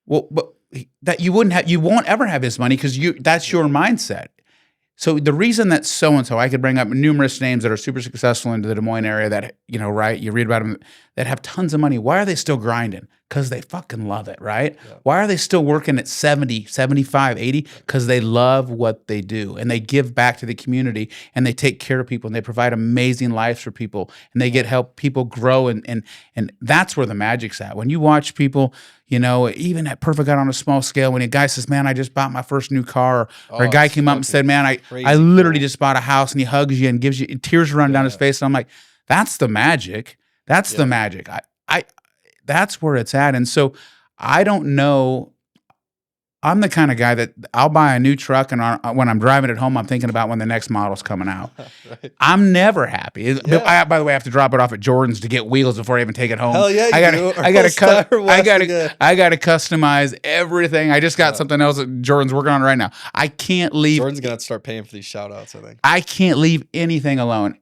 well, but that you won't ever have his money because that's your mindset. So the reason that so-and-so, I could bring up numerous names that are super successful in the Des Moines area that, right, you read about them, that have tons of money. Why are they still grinding? Because they fucking love it, right? Yeah. Why are they still working at 70, 75, 80? Because they love what they do and they give back to the community and they take care of people and they provide amazing lives for people and they help people grow and that's where the magic's at. When you watch people, even at Perfect out on a small scale, when a guy says, man, I just bought my first new car, or a guy came up and said, man, I literally just bought a house, and he hugs you and gives you tears run down his face. And I'm like, that's the magic. That's the magic. That's where it's at. And so I don't know. I'm the kind of guy that I'll buy a new truck, and when I'm driving it home, I'm thinking about when the next model's coming out. Right. I'm never happy. Yeah. By the way, I have to drop it off at Jordan's to get wheels before I even take it home. Hell yeah, I gotta customize everything. I just got something else that Jordan's working on right now. I can't leave. Jordan's gonna start paying for these shout outs, I think. I can't leave anything alone.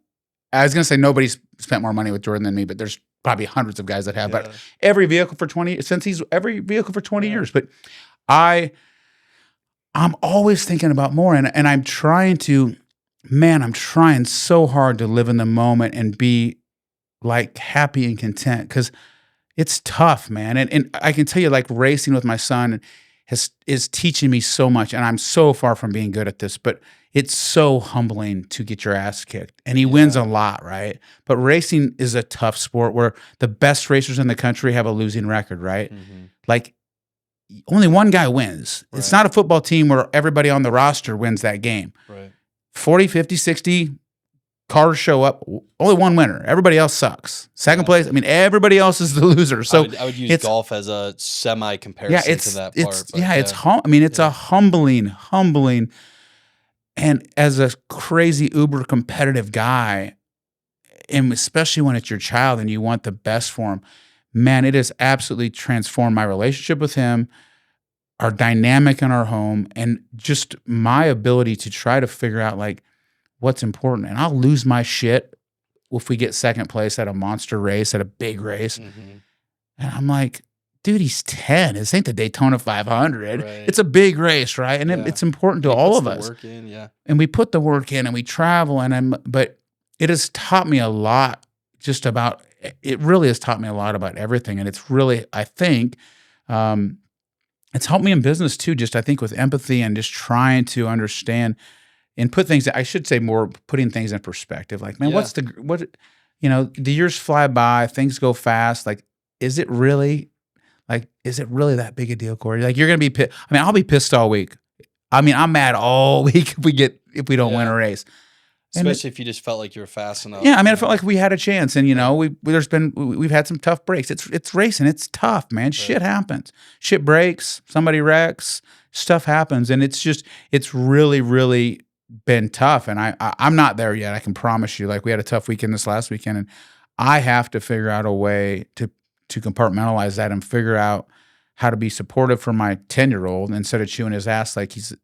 I was gonna say nobody's spent more money with Jordan than me, but there's probably hundreds of guys that have. But every vehicle for 20 years. But I'm always thinking about more, and I'm trying so hard to live in the moment and be like happy and content, because it's tough, man. And I can tell you, like, racing with my son is teaching me so much, and I'm so far from being good at this, but it's so humbling to get your ass kicked. And he wins a lot, right? But racing is a tough sport where the best racers in the country have a losing record, right? Mm-hmm. Like, only one guy wins. Right. It's not a football team where everybody on the roster wins that game. Right. 40, 50, 60 cars show up. Only one winner. Everybody else sucks. Second place, everybody else is the loser. So I would use golf as a semi-comparison to that part. It's a humbling. And as a crazy uber competitive guy, and especially when it's your child and you want the best for him, man, it has absolutely transformed my relationship with him, our dynamic in our home, and just my ability to try to figure out like what's important. And I'll lose my shit if we get second place at a monster race, at a big race. Mm-hmm. And I'm like, dude, he's 10. This ain't the Daytona 500. Right. It's a big race, right? And it's important to all of us. And we put the work in and we travel. But it has taught me a lot it really has taught me a lot about everything. And it's really, I think, it's helped me in business too, just I think with empathy and just trying to understand and put things, I should say more, putting things in perspective. Like, man, the years fly by, things go fast. Like, is it really that big a deal, Kory? Like, you're going to be pissed. I'll be pissed all week. I'm mad all week if we don't win a race. Especially if you just felt like you were fast enough. Yeah, I felt like we had a chance, and we've had some tough breaks. It's racing. It's tough, man. Right. Shit happens. Shit breaks. Somebody wrecks. Stuff happens, and it's really, really been tough. And I'm not there yet. I can promise you. Like, we had a tough weekend this last weekend, and I have to figure out a way to compartmentalize that and figure out how to be supportive for my 10-year-old instead of chewing his ass like he's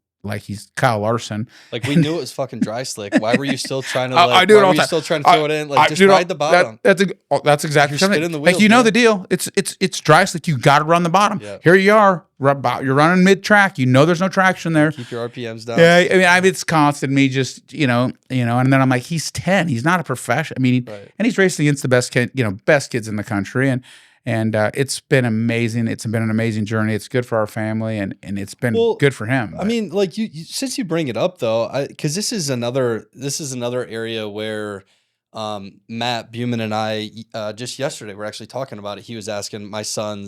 Kyle Larson. Like, we knew it was fucking dry slick. Why were you still trying to I do it why all were the you time. still trying to throw it in? Like, just do it all- ride the bottom. That's exactly You're something. spinning the Like, wheels, you know man. the deal. It's dry slick. You got to run the bottom. Yeah. Here you are. You're running mid track. You know there's no traction there. Keep your RPMs down. Yeah, I mean, it's constant. Me just, and then I'm like, he's 10. He's not a professional. I mean, Right. and he's racing against the best kids in the country, and it's been amazing. It's been an amazing journey. It's good for our family, and it's been good for him. I mean, like, you since you bring it up though, because this is another area where Matt Buman and I just yesterday we're actually talking about it. He was asking my son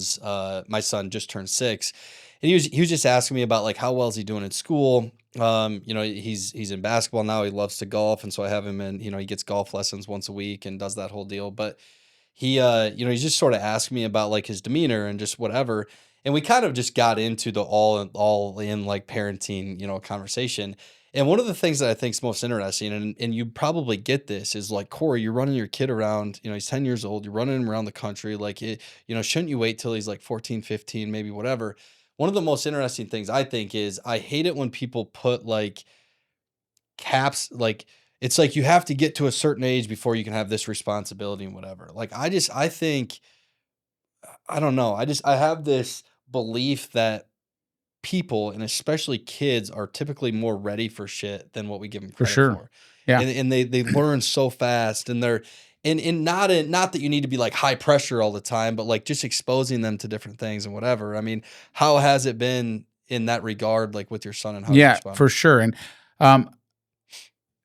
just turned 6, and he was just asking me about like how well is he doing in school. He's in basketball now. He loves to golf, and so I have him in. He gets golf lessons once a week and does that whole deal. But he he just sort of asked me about like his demeanor and just whatever. And we kind of just got into the all in like parenting, conversation. And one of the things that I think is most interesting, and you probably get this, is like, Kory, you're running your kid around, he's 10 years old, you're running him around the country. Like, shouldn't you wait till he's like 14, 15, maybe whatever? One of the most interesting things I think is I hate it when people put like caps, like, it's like you have to get to a certain age before you can have this responsibility and whatever. Like, I think, I don't know. I have this belief that people, and especially kids, are typically more ready for shit than what we give them credit for. Yeah. And they learn so fast, and they're, and not that you need to be like high pressure all the time, but like just exposing them to different things and whatever. I mean, how has it been in that regard, like with your son and how? Yeah, for sure. And,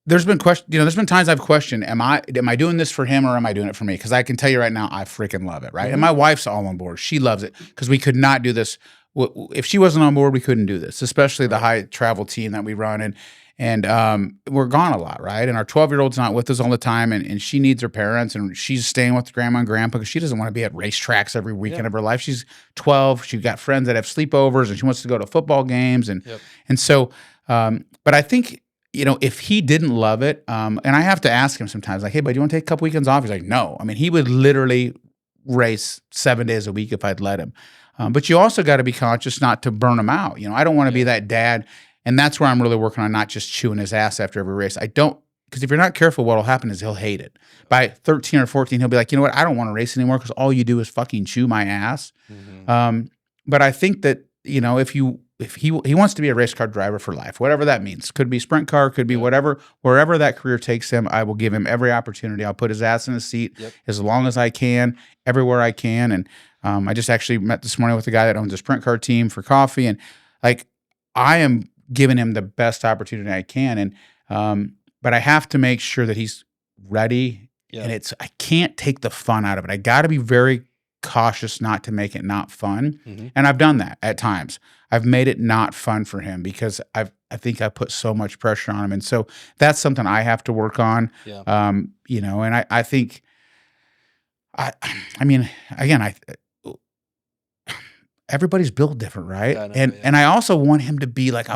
there's been there's been times I've questioned, am I doing this for him or am I doing it for me? Because I can tell you right now, I freaking love it, right? Mm-hmm. And my wife's all on board. She loves it because we could not do this. If she wasn't on board, we couldn't do this, especially the high travel team that we run. And we're gone a lot, right? And our 12-year-old's not with us all the time, and she needs her parents, and she's staying with grandma and grandpa because she doesn't want to be at racetracks every weekend of her life. She's 12. She's got friends that have sleepovers, and she wants to go to football games. And so, but I think, if he didn't love it, and I have to ask him sometimes, like, hey, bud, do you want to take a couple weekends off? He's like, no. I mean, he would literally race 7 days a week if I'd let him. But you also got to be conscious not to burn him out. I don't want to be that dad. And that's where I'm really working on not just chewing his ass after every race. Because if you're not careful, what'll happen is he'll hate it. By 13 or 14, he'll be like, you know what? I don't want to race anymore because all you do is fucking chew my ass. Mm-hmm. But I think that, if he wants to be a race car driver for life, whatever that means, could be sprint car, could be whatever, wherever that career takes him, I will give him every opportunity. I'll put his ass in the seat as long as I can, everywhere I can. And I just actually met this morning with a guy that owns a sprint car team for coffee, and like I am giving him the best opportunity I can. And but I have to make sure that he's ready, and I can't take the fun out of it. I got to be very cautious not to make it not fun. Mm-hmm. And I've done that at times. I've made it not fun for him because I think I put so much pressure on him. And so that's something I have to work on. Yeah. And I think, I mean, again, everybody's built different, right? I know, and I also want him to be like,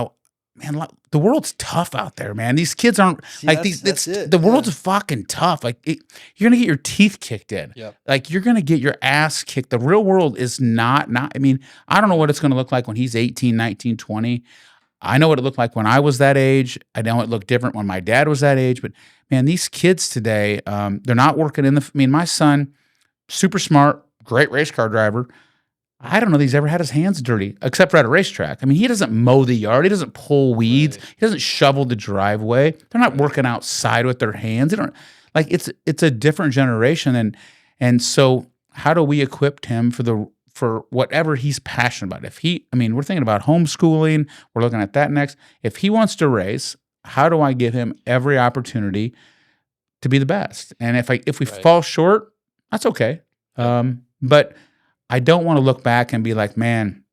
man, the world's tough out there, man. These kids aren't the world's fucking tough. Like you're going to get your teeth kicked in. Yep. Like you're going to get your ass kicked. The real world is not, I mean, I don't know what it's going to look like when he's 18, 19, 20. I know what it looked like when I was that age. I know it looked different when my dad was that age, but man, these kids today, they're not working my son, super smart, great race car driver. I don't know that he's ever had his hands dirty, except for at a racetrack. I mean, he doesn't mow the yard. He doesn't pull weeds. Right. He doesn't shovel the driveway. They're not working outside with their hands. They don't it's a different generation. And so how do we equip him for whatever he's passionate about? We're thinking about homeschooling. We're looking at that next. If he wants to race, how do I give him every opportunity to be the best? And if we fall short, that's okay. But I don't want to look back and be like, man,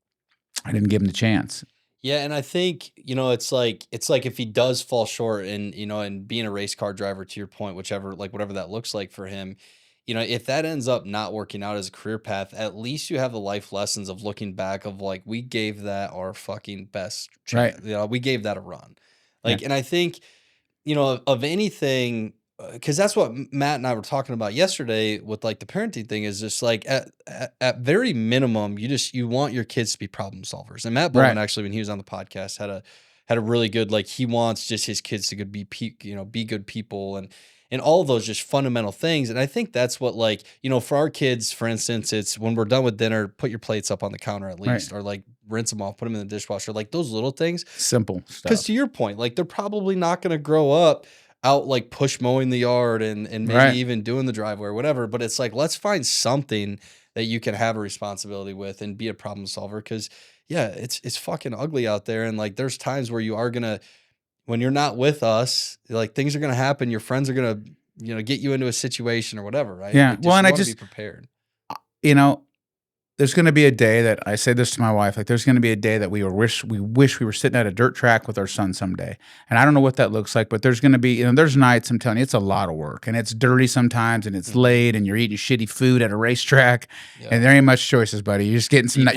I didn't give him the chance. Yeah, and I think, it's like if he does fall short and being a race car driver, to your point, whatever that looks like for him, if that ends up not working out as a career path, at least you have the life lessons of looking back of like, we gave that our fucking best chance. Right. We gave that a run. And I think, of anything, because that's what Matt and I were talking about yesterday with like the parenting thing is just like at very minimum, you want your kids to be problem solvers. And Matt Bowman actually, when he was on the podcast, had a really good, like, he wants just his kids to be good people and all of those just fundamental things. And I think that's what, like, for our kids, for instance, it's when we're done with dinner, put your plates up on the counter at least, or like rinse them off, put them in the dishwasher, like those little things. Simple stuff. Because to your point, like they're probably not going to grow up out like push mowing the yard and maybe even doing the driveway or whatever. But it's like, let's find something that you can have a responsibility with and be a problem solver. Because it's fucking ugly out there. And like, there's times where you are going to, when you're not with us, like things are going to happen. Your friends are going to, get you into a situation or whatever. Right. Yeah. Like, well, and I be just prepared. There's going to be a day that I say this to my wife, like there's going to be a day that we wish we were sitting at a dirt track with our son someday. And I don't know what that looks like, but there's going to be, there's nights, I'm telling you, it's a lot of work and it's dirty sometimes and it's late and you're eating shitty food at a racetrack and there ain't much choices, buddy. You're just getting something.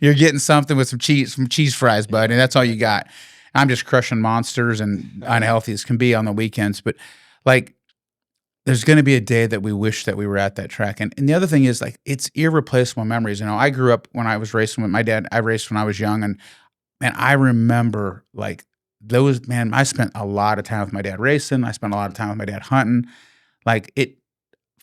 You're getting something with some cheese fries, buddy. And that's all you got. I'm just crushing monsters and unhealthy as can be on the weekends. But like, there's going to be a day that we wish that we were at that track. And the other thing is, like, it's irreplaceable memories. I grew up when I was racing with my dad. I raced when I was young. And I remember, like, I spent a lot of time with my dad racing. I spent a lot of time with my dad hunting. Like, it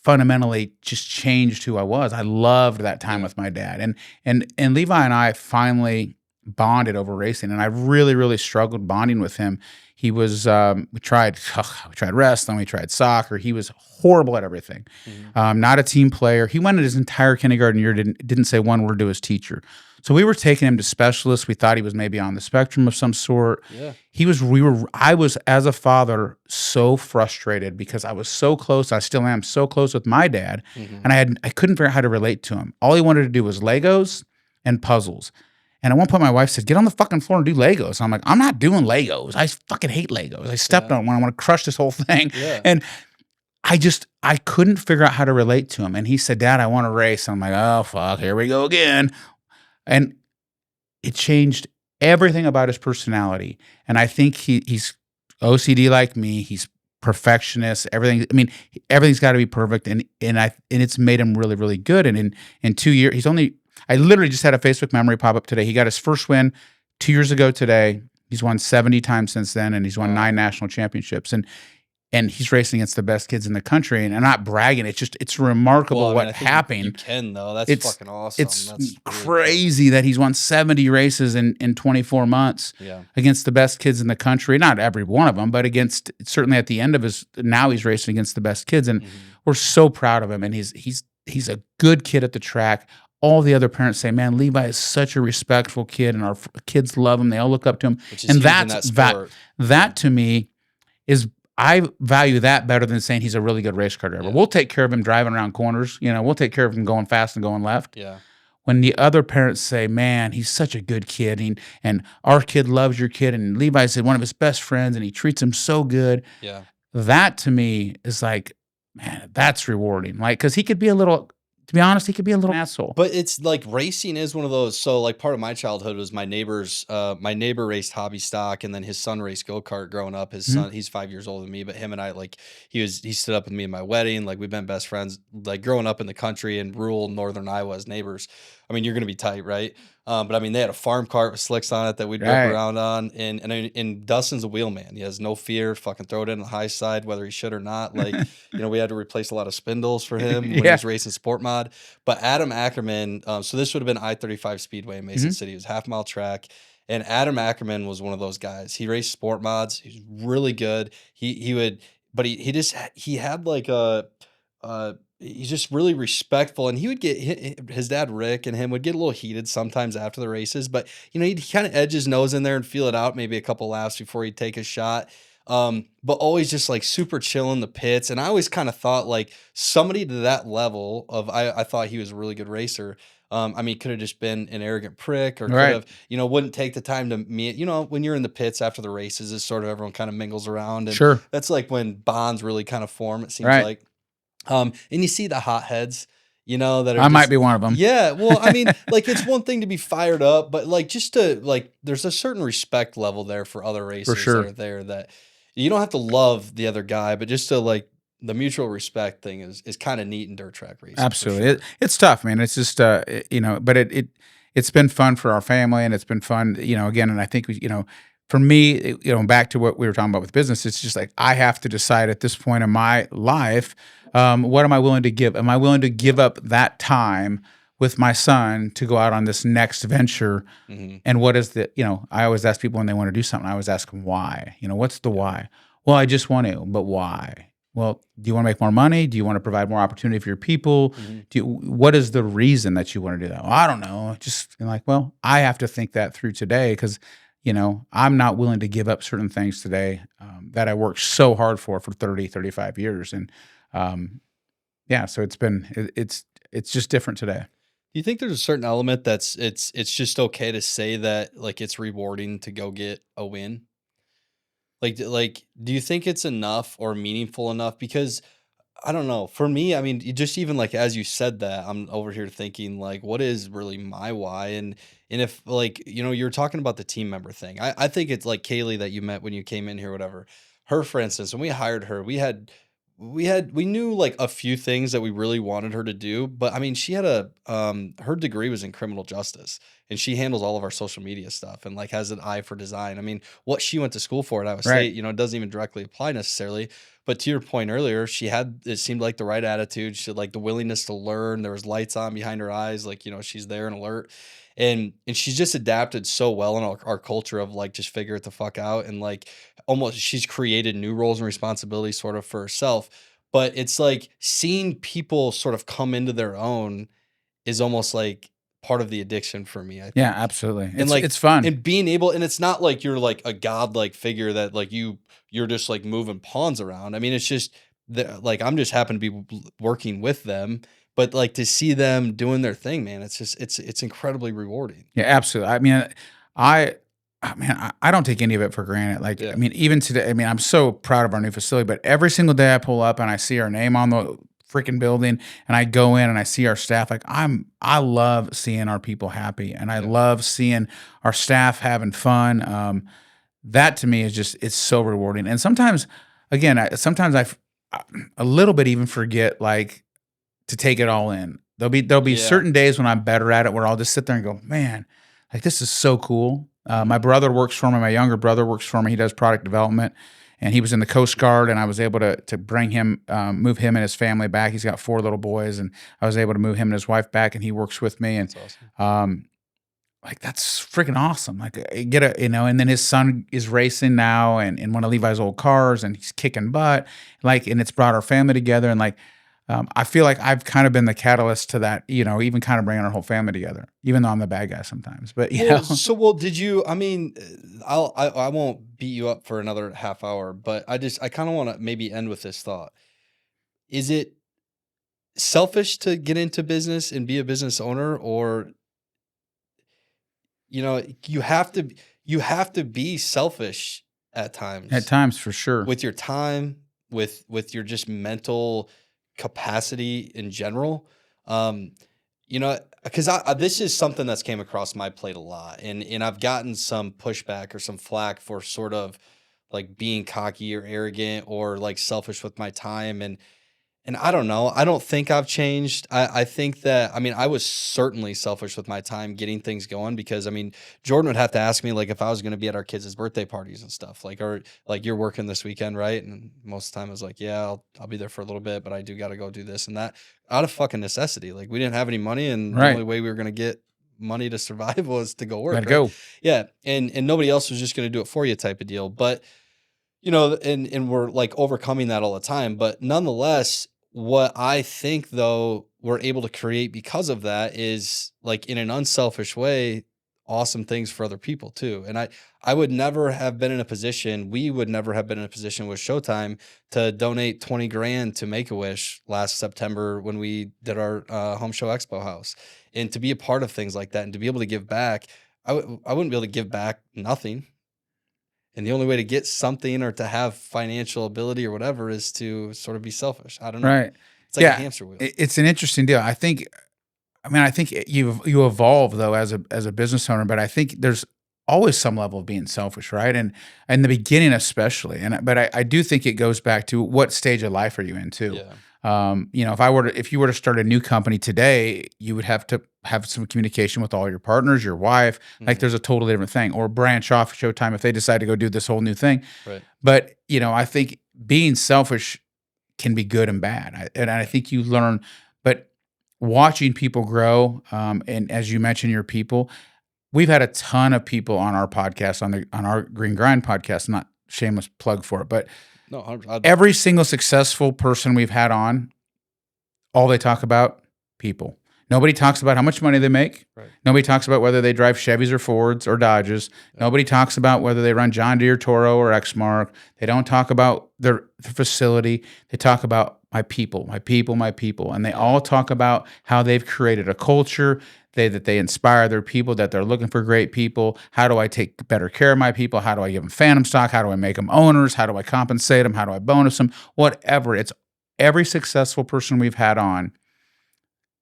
fundamentally just changed who I was. I loved that time with my dad. And Levi and I finally bonded over racing. And I really, really struggled bonding with him. He was, we tried wrestling, we tried soccer. He was horrible at everything. Not a team player. He went his entire kindergarten year, didn't say one word to his teacher. So we were taking him to specialists. We thought he was maybe on the spectrum of some sort. Yeah. I was, as a father, so frustrated because I was so close. I still am so close with my dad. And I couldn't figure out how to relate to him. All he wanted to do was Legos and puzzles. And at one point, my wife said, get on the fucking floor and do Legos. I'm like, I'm not doing Legos. I fucking hate Legos. I stepped on one. I want to crush this whole thing. Yeah. And I couldn't figure out how to relate to him. And he said, Dad, I want to race. And I'm like, oh, fuck, here we go again. And it changed everything about his personality. And I think he's OCD like me. He's perfectionist. Everything. I mean, everything's got to be perfect. And it's made him really, really good. And in 2 years, I literally just had a Facebook memory pop up today. He got his first win 2 years ago today. He's won 70 times since then, and he's won 9 national championships. And he's racing against the best kids in the country. And I'm not bragging. It's remarkable what happened. You can, though. That's fucking awesome. It's crazy that he's won 70 races in 24 months against the best kids in the country. Not every one of them, but certainly at the end of now he's racing against the best kids. And we're so proud of him. And he's a good kid at the track. All the other parents say, man, Levi is such a respectful kid, and our kids love him. They all look up to him. And that to me is, I value that better than saying he's a really good race car driver. We'll take care of him driving around corners. We'll take care of him going fast and going left. Yeah. When the other parents say, man, he's such a good kid, and our kid loves your kid, and Levi's one of his best friends, and he treats him so good. Yeah. That to me is like, man, that's rewarding. Like, because he could be to be honest, he could be a little asshole. But it's like racing is one of those. So like part of my childhood was my neighbor raced hobby stock, and then his son raced go-kart growing up. His son, he's 5 years older than me, but him and I, like, he stood up with me at my wedding. Like, we've been best friends, like growing up in the country in rural northern Iowa as neighbors. I mean, you're going to be tight, right? But I mean, they had a farm cart with slicks on it that we'd rip around on. And Dustin's a wheelman. He has no fear. Fucking throw it in the high side, whether he should or not. Like, we had to replace a lot of spindles for him when he was racing sport mod. But Adam Ackerman, so this would have been I-35 Speedway in Mason City. It was half-mile track. And Adam Ackerman was one of those guys. He raced sport mods. He was really good. He had like he's just really respectful, and he would get his dad Rick and him would get a little heated sometimes after the races, but he'd kind of edge his nose in there and feel it out maybe a couple laps before he'd take a shot. But always just like super chill in the pits. And I always kind of thought like somebody to that level of, I thought he was a really good racer. I mean, could have just been an arrogant prick, or could have, wouldn't take the time to meet, when you're in the pits after the races, it's sort of everyone kind of mingles around. And that's like when bonds really kind of form, it seems like. And you see the hotheads, that are might be one of them. Yeah. Well, I mean, like, it's one thing to be fired up, but like, just to like, there's a certain respect level there for other racers that are there that, You don't have to love the other guy, but just to like the mutual respect thing is kind of neat in dirt track racing. Absolutely. For sure. It's tough, man. It's just, but it's been fun for our family, and it's been fun, again, and I think, for me, back to what we were talking about with business, it's just like, I have to decide at this point in my life, what am I willing to give? Am I willing to give up that time with my son to go out on this next venture? Mm-hmm. And what is I always ask people when they want to do something, I always ask them why. What's the why? Well, I just want to, but why? Well, do you want to make more money? Do you want to provide more opportunity for your people? What is the reason that you want to do that? Well, I don't know. Just like, well, I have to think that through today because, I'm not willing to give up certain things today that I worked so hard for 30, 35 years. And so it's just different today. Do you think there's a certain element that's it's just okay to say that like it's rewarding to go get a win? Like, do you think it's enough or meaningful enough? Because I don't know. For me, I mean, just even like as you said that, I'm over here thinking like, what is really my why? And if like you're talking about the team member thing, I think it's like Kaylee that you met when you came in here, whatever. Her, for instance, when we hired her, we knew like a few things that we really wanted her to do, but I mean, she had her degree was in criminal justice, and she handles all of our social media stuff and like has an eye for design. I mean, what she went to school for at Iowa State, it doesn't even directly apply necessarily. But to your point earlier, it seemed like the right attitude. She had like the willingness to learn. There was lights on behind her eyes, like she's there and alert, and she's just adapted so well in our culture of like just figure it the fuck out, and like almost she's created new roles and responsibilities sort of for herself. But it's like seeing people sort of come into their own is almost like part of the addiction for me, I think. Yeah, absolutely. And like it's fun. and being able, and it's not like you're like a godlike figure that like you're just like moving pawns around. I mean, it's just like I'm just happen to be working with them, but like to see them doing their thing, man, it's just it's incredibly rewarding. Yeah, absolutely. I mean, I don't take any of it for granted. Like, Yeah. I mean, even today, I mean, I'm so proud of our new facility, but every single day I pull up and I see our name on the freaking building and I go in and I see our staff, like I love seeing our people happy, and I love seeing our staff having fun. That to me is just, it's so rewarding. And sometimes, again, sometimes I a little bit even forget like to take it all in. There'll be certain days when I'm better at it where I'll just sit there and go, man, like this is so cool. My brother works for me. My younger brother works for me. He does product development, and he was in the Coast Guard, and I was able to bring him, move him and his family back. He's got 4 little boys, and I was able to move him and his wife back, and he works with me. And That's awesome. like that's freaking awesome. Like and then his son is racing now, and in one of Levi's old cars, and he's kicking butt. Like, and it's brought our family together, and like. I feel like I've kind of been the catalyst to that, even kind of bringing our whole family together, even though I'm the bad guy sometimes. But So did you? I mean, I won't beat you up for another half hour, but I kind of want to maybe end with this thought. Is it selfish to get into business and be a business owner, or you have to be selfish at times? At times, for sure. With your time, with your just mental capacity in general. Because this is something that's came across my plate a lot, and I've gotten some pushback or some flack for sort of like being cocky or arrogant or like selfish with my time, and I don't know. I don't think I've changed. I think that, I mean, I was certainly selfish with my time getting things going, because I mean, Jordan would have to ask me like if I was going to be at our kids' birthday parties and stuff, like, or like, you're working this weekend, right? And most of the time I was like, yeah, I'll be there for a little bit, but I do got to go do this and that out of fucking necessity. Like, we didn't have any money, and the only way we were going to get money to survive was to go work. Gotta right? go. Yeah. And nobody else was just going to do it for you type of deal. But, and we're like overcoming that all the time. But nonetheless, what I think, though, we're able to create because of that is, like, in an unselfish way, awesome things for other people too. And I would never have been in a position, we would never have been in a position with Showtime to donate 20 grand to Make-A-Wish last September when we did our home show expo house. And to be a part of things like that and to be able to give back, I wouldn't be able to give back nothing. And the only way to get something or to have financial ability or whatever is to sort of be selfish. I don't know. Right. It's like a hamster wheel. It's an interesting deal. I think you evolve though as a business owner, but I think there's always some level of being selfish, right? And in the beginning, especially. But I do think it goes back to what stage of life are you in too. Yeah. If you were to start a new company today, you would have to have some communication with all your partners, your wife. Like there's a totally different thing, or branch off Showtime if they decide to go do this whole new thing. Right. But I think being selfish can be good and bad, and I think you learn. But watching people grow, and as you mentioned, your people, we've had a ton of people on our podcast, on our Green Grind podcast. Not shameless plug for it, but No, 100%. every single successful person we've had on, all they talk about, people. Nobody talks about how much money they make. Right. Nobody talks about whether they drive Chevys or Fords or Dodges. Nobody talks about whether they run John Deere, Toro, or Exmark. They don't talk about their facility. They talk about my people. And they all talk about how they've created a culture, that they inspire their people, that they're looking for great people. How do I take better care of my people? How do I give them phantom stock? How do I make them owners? How do I compensate them? How do I bonus them? Whatever. It's every successful person we've had on,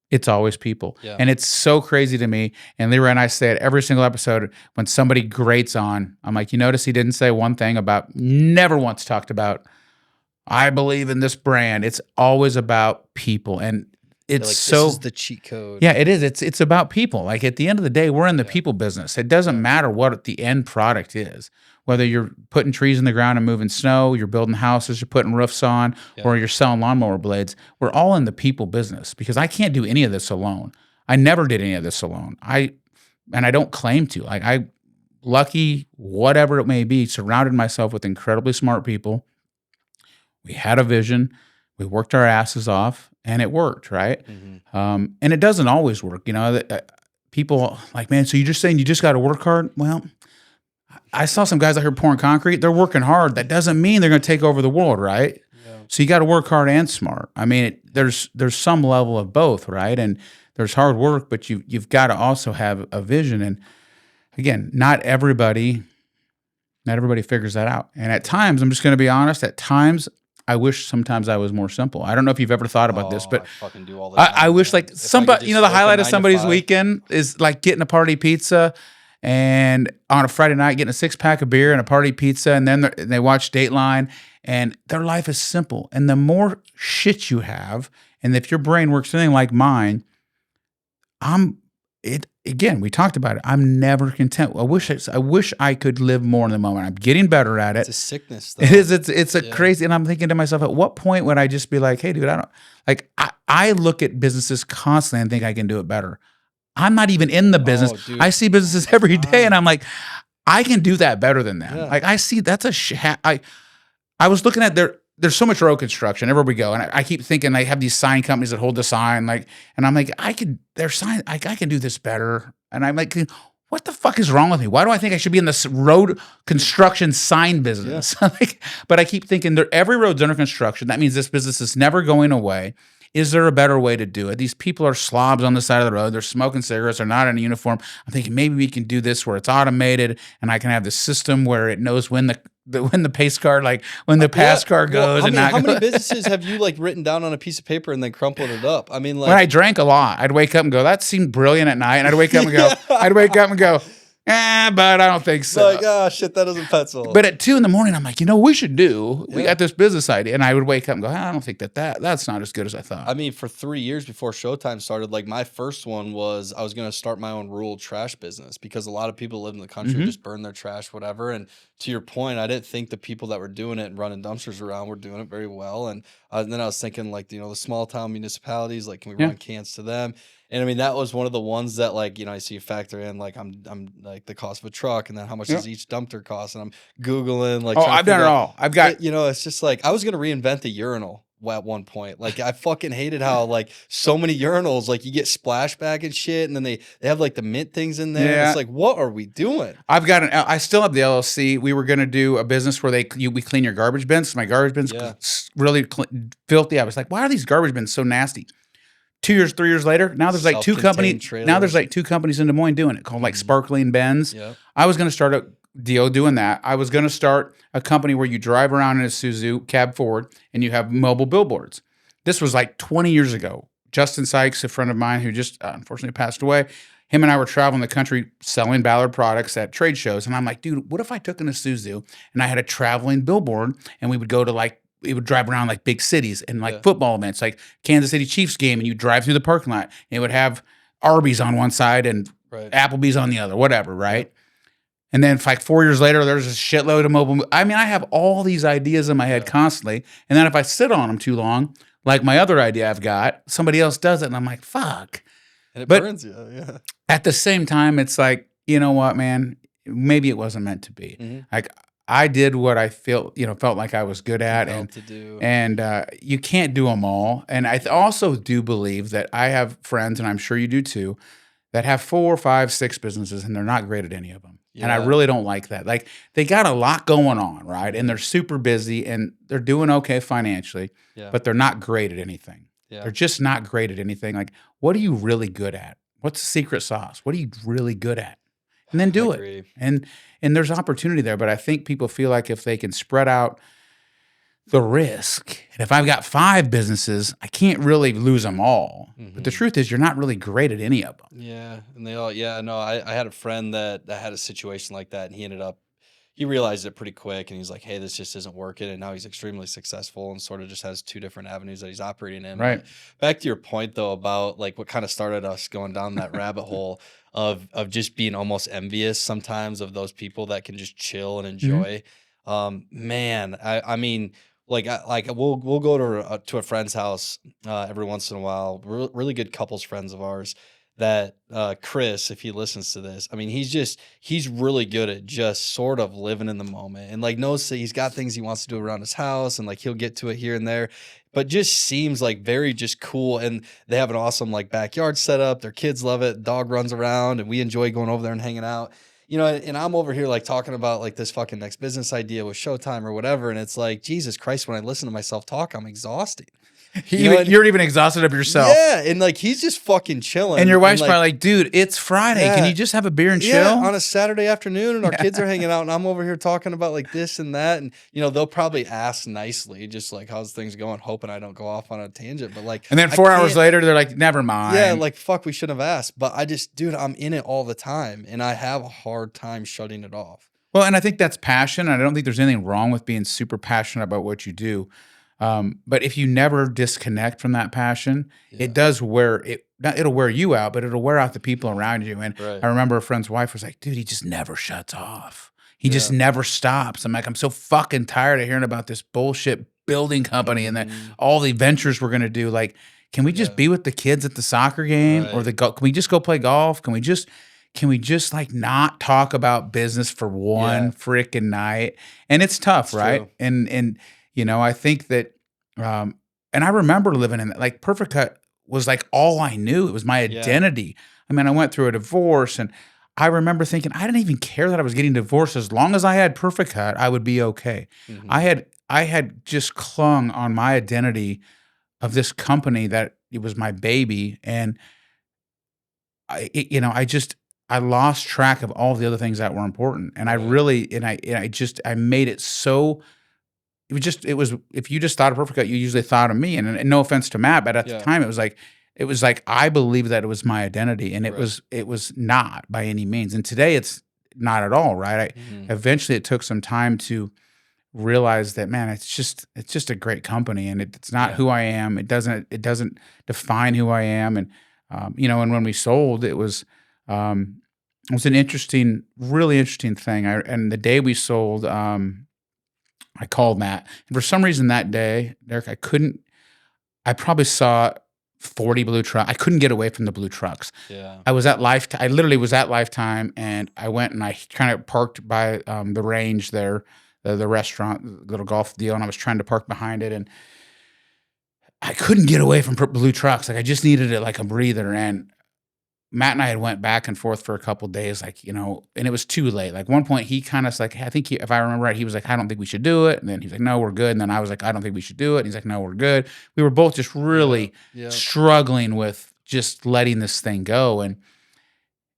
it's always people. Yeah. And it's so crazy to me. And Leroy and I say it every single episode when somebody grates on. I'm like, you notice he didn't say one thing about, never once talked about, I believe in this brand. It's always about people. And it's this is the cheat code. Yeah, it is. It's about people. Like at the end of the day, we're in the people business. It doesn't matter what the end product is. Whether you're putting trees in the ground and moving snow, you're building houses, you're putting roofs on, or you're selling lawnmower blades, we're all in the people business because I can't do any of this alone. I never did any of this alone. And I don't claim to. Like I lucky, whatever it may be, surrounded myself with incredibly smart people. We had a vision. We worked our asses off, and it worked, right? And it doesn't always work. People like, man, so you're just saying you just got to work hard? Well, I saw some guys out here pouring concrete. They're working hard. That doesn't mean they're going to take over the world, right? Yeah. So you got to work hard and smart. I mean, there's some level of both, right? And there's hard work, but you've got to also have a vision. And again, not everybody figures that out. And at times, I'm just going to be honest, at times I wish sometimes I was more simple. I don't know if you've ever thought about this, but I fucking do all the time, I wish like somebody, the highlight of somebody's 5. weekend is like getting a party pizza and on a Friday night getting a 6-pack of beer and a party pizza, and then they watch Dateline, and their life is simple. And the more shit you have, and if your brain works anything like mine, again, we talked about it. I'm never content. I wish I could live more in the moment. I'm getting better at it. It's a sickness, though. It is. It's a crazy. And I'm thinking to myself, at what point would I just be like, hey, dude, I look at businesses constantly and think I can do it better. I'm not even in the business. Dude. I see businesses every day, and I'm like, I can do that better than them. Yeah. Like I see that's I was looking at there's so much road construction everywhere we go, and I keep thinking they have these sign companies that hold the sign, and I'm like, I can do this better, and I'm like, what the fuck is wrong with me? Why do I think I should be in this road construction sign business? Yeah. But I keep thinking every road's under construction. That means this business is never going away. Is there a better way to do it? These people are slobs on the side of the road. They're smoking cigarettes. They're not in a uniform. I'm thinking maybe we can do this where it's automated, and I can have the system where it knows when the pace car, like when the pass car goes. How many businesses have you written down on a piece of paper and then crumpled it up? I mean, when I drank a lot, I'd wake up and go, that seemed brilliant at night. And I'd wake up and go, but I don't think so. Shit, that doesn't pencil. But at 2 a.m, I'm like, we got this business idea. And I would wake up and go, I don't think that's not as good as I thought. I mean, for 3 years before Showtime started, my first one was I was going to start my own rural trash business because a lot of people live in the country just burn their trash, whatever. And to your point, I didn't think the people that were doing it and running dumpsters around were doing it very well. And then I was thinking the small town municipalities, can we run cans to them? And I mean, that was one of the ones that I see you factor in, I'm the cost of a truck and then how much does each dumpster cost? And I'm Googling, I've done it all. I've got, it's just I was going to reinvent the urinal at one point. I fucking hated how so many urinals, you get splashback and shit. And then they have the mint things in there. Yeah. It's what are we doing? I still have the LLC. We were going to do a business where we clean your garbage bins. So my garbage bins really filthy. I was like, why are these garbage bins so nasty? 2 years, 3 years later, now there's 2 companies. Trailers. Now there's 2 companies in Des Moines doing it called Sparkling Bins. Yep. I was going to start a deal doing that. I was going to start a company where you drive around in a Suzuki cab forward and you have mobile billboards. This was 20 years ago. Justin Sykes, a friend of mine who just unfortunately passed away, him and I were traveling the country selling Ballard products at trade shows. And I'm like, dude, what if I took an Isuzu and I had a traveling billboard and we would go to like, we would drive around like big cities and like football events, like Kansas City Chiefs game, and you drive through the parking lot and it would have Arby's on one side and Applebee's on the other, whatever, right? And then like 4 years later, there's a shitload of mobile. I mean, I have all these ideas in my head constantly. And then if I sit on them too long, like my other idea I've got, somebody else does it. And I'm like, fuck. And it burns you. Yeah. At the same time, it's like, you know what, man, maybe it wasn't meant to be. Like I did what I felt like I was good at. And you can't do them all. And I also do believe that I have friends, and I'm sure you do too, that have 4, 5, 6 businesses and they're not great at any of them. Yeah. And I really don't like that. Like they got a lot going on, right? And they're super busy and they're doing okay financially, but they're not great at anything. Yeah. They're just not great at anything. Like, what are you really good at? What's the secret sauce? What are you really good at? And then do it. And there's opportunity there. But I think people feel like if they can spread out the risk, and if I've got 5 businesses, I can't really lose them all. But the truth is, you're not really great at any of them. Yeah, and they all. I had a friend that had a situation like that, and he realized it pretty quick, and he's like, "Hey, this just isn't working." And now he's extremely successful, and sort of just has 2 different avenues that he's operating in. Right. But back to your point though about like what kind of started us going down that rabbit hole of just being almost envious sometimes of those people that can just chill and enjoy. Man, I mean. We'll go to a friend's house every once in a while. Really good couples friends of ours. That Chris, if he listens to this, I mean, he's really good at just sort of living in the moment and like knows that he's got things he wants to do around his house and like he'll get to it here and there, but just seems like very just cool. And they have an awesome like backyard setup. Their kids love it. Dog runs around and we enjoy going over there and hanging out. And I'm over here like talking about like this fucking next business idea with Showtime or whatever. And it's like, Jesus Christ, when I listen to myself talk, I'm exhausted. You're even exhausted of yourself. Yeah. And like, he's just fucking chilling. And your wife's probably like, dude, it's Friday. Can you just have a beer and chill? Yeah, on a Saturday afternoon and our kids are hanging out and I'm over here talking about like this and that. And, they'll probably ask nicely, just like, how's things going? Hoping I don't go off on a tangent. But like, and then 4 hours later, they're like, never mind. Yeah. Like, fuck, we shouldn't have asked. But dude, I'm in it all the time and I have a hard time shutting it off. Well, and I think that's passion. I don't think there's anything wrong with being super passionate about what you do. But if you never disconnect from that passion, it does it'll wear you out, but it'll wear out the people around you. And I remember a friend's wife was like, dude, he just never shuts off. He just never stops. I'm like, I'm so fucking tired of hearing about this bullshit building company and then all the ventures we're going to do. Like, can we just be with the kids at the soccer game or can we just go play golf? Can we just like not talk about business for one freaking night? And it's tough, right? True. And I think that, and I remember living in that, like Perfect Cut was like all I knew. It was my identity. I mean, I went through a divorce and I remember thinking, I didn't even care that I was getting divorced. As long as I had Perfect Cut, I would be okay. I had just clung on my identity of this company that it was my baby. And I lost track of all the other things that were important. And I made it so, it was, if you just thought of Perfect Cut, you usually thought of me. And no offense to Matt, but at the time it was like, I believed that it was my identity and it was not by any means. And today it's not at all, right? Eventually it took some time to realize that, man, it's just a great company and it's not who I am. It doesn't define who I am. And, and when we sold, it was an really interesting thing. And the day we sold, I called Matt. And for some reason that day, Derek, I probably saw 40 blue trucks. I couldn't get away from the blue trucks. Yeah. I literally was at Lifetime and I went and I kind of parked by the range there, the restaurant, little golf deal. And I was trying to park behind it and I couldn't get away from blue trucks. Like I just needed it like a breather. And Matt and I had went back and forth for a couple of days, and it was too late. Like one point he kind of like, I think if I remember right, he was like, I don't think we should do it. And then he's like, no, we're good. And then I was like, I don't think we should do it. And he's like, no, we're good. We were both just really struggling with just letting this thing go.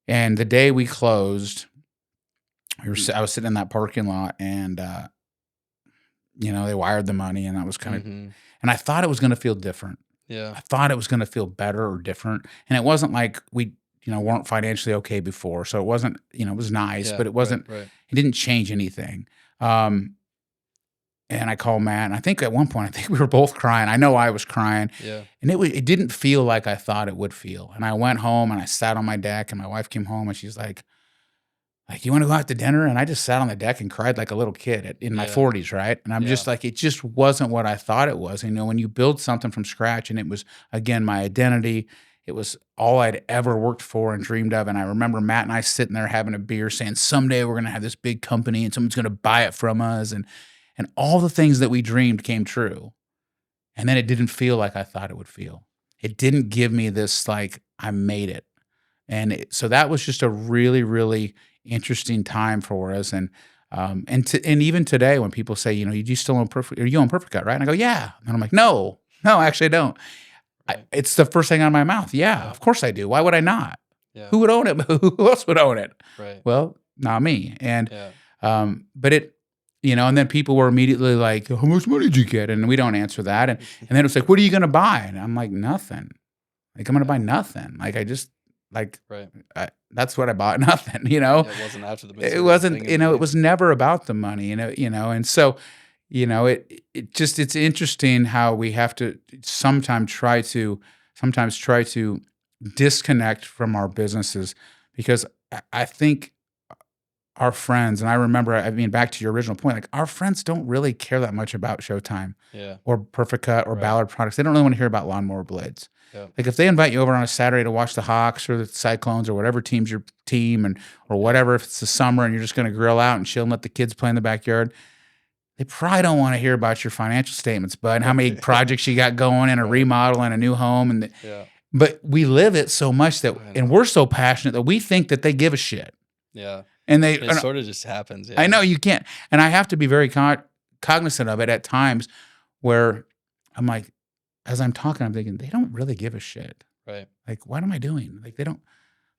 And the day we closed, I was sitting in that parking lot and, they wired the money and I was kind of, and I thought it was going to feel different. Yeah. I thought it was going to feel better or different. And it wasn't like we weren't financially okay before. So it wasn't, it was nice, but it wasn't, Right. it didn't change anything. And I called Matt, and I think at one point, I think we were both crying. I know I was crying. Yeah. And it didn't feel like I thought it would feel. And I went home and I sat on my deck, and my wife came home and she's like, you want to go out to dinner? And I just sat on the deck and cried like a little kid in my 40s, right? And I'm just like, it just wasn't what I thought it was. When you build something from scratch, and it was, again, my identity, it was all I'd ever worked for and dreamed of. And I remember Matt and I sitting there having a beer saying, someday we're going to have this big company and someone's going to buy it from us. And all the things that we dreamed came true. And then it didn't feel like I thought it would feel. It didn't give me this, like, I made it. And so that was just a really, really interesting time for us. And even today, when people say, you still own Perfect, or you own Perfect Cut, right? And I go, yeah. And I'm like, no, actually I don't. Right. It's the first thing out of my mouth. Yeah, of course I do. Why would I not? Yeah. Who would own it? Who else would own it? Right. Well, not me. And, Yeah. but it, and then people were immediately like, how much money did you get? And we don't answer that. And then it was like, what are you going to buy? And I'm like, nothing. Like, I'm going to buy nothing. Like, I just, like, Right. That's what I bought. Nothing, It wasn't after the business. It wasn't, it was never about the money, and so, it's interesting how we have to sometimes try to disconnect from our businesses, because I think our friends, and I remember, back to your original point, like, our friends don't really care that much about Showtime or Perfect Cut or Ballard Products. They don't really want to hear about lawnmower blades. Yeah. Like, if they invite you over on a Saturday to watch the Hawks or the Cyclones or whatever team's your team, or whatever, if it's the summer and you're just going to grill out and chill and let the kids play in the backyard, they probably don't want to hear about your financial statements, bud, and how many projects you got going, and a remodel and a new home. But we live it so much that, and we're so passionate that we think that they give a shit. Yeah. And it sort of just happens. Yeah. I know you can't. And I have to be very cognizant of it at times, where I'm like, as I'm talking, I'm thinking, they don't really give a shit. Right. Like, what am I doing? Like, they don't.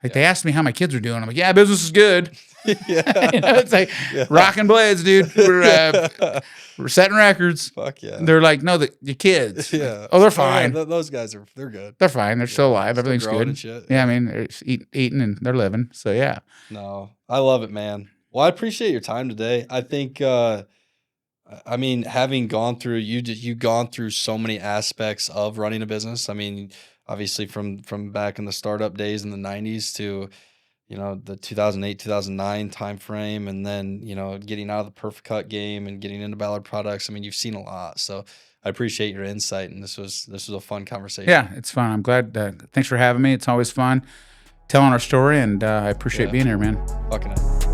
Like, they asked me how my kids are doing. I'm like, yeah, business is good. Yeah. It's like rocking blades, dude. We're setting records. Fuck yeah. They're like, no, the kids. Yeah. Like, oh, they're fine. Yeah, those guys they're good. They're fine. They're still alive. Still Everything's growing good. and shit. Yeah, they're eating and they're living. So yeah. No, I love it, man. Well, I appreciate your time today. I think, having gone through, you've gone through so many aspects of running a business. Obviously from back in the startup days in the 90s to, the 2008, 2009 timeframe, and then, getting out of the Perfect Cut game and getting into Ballard Products. You've seen a lot. So I appreciate your insight, and this was a fun conversation. Yeah, it's fun. I'm glad. Thanks for having me. It's always fun telling our story, and I appreciate being here, man. Fucking it.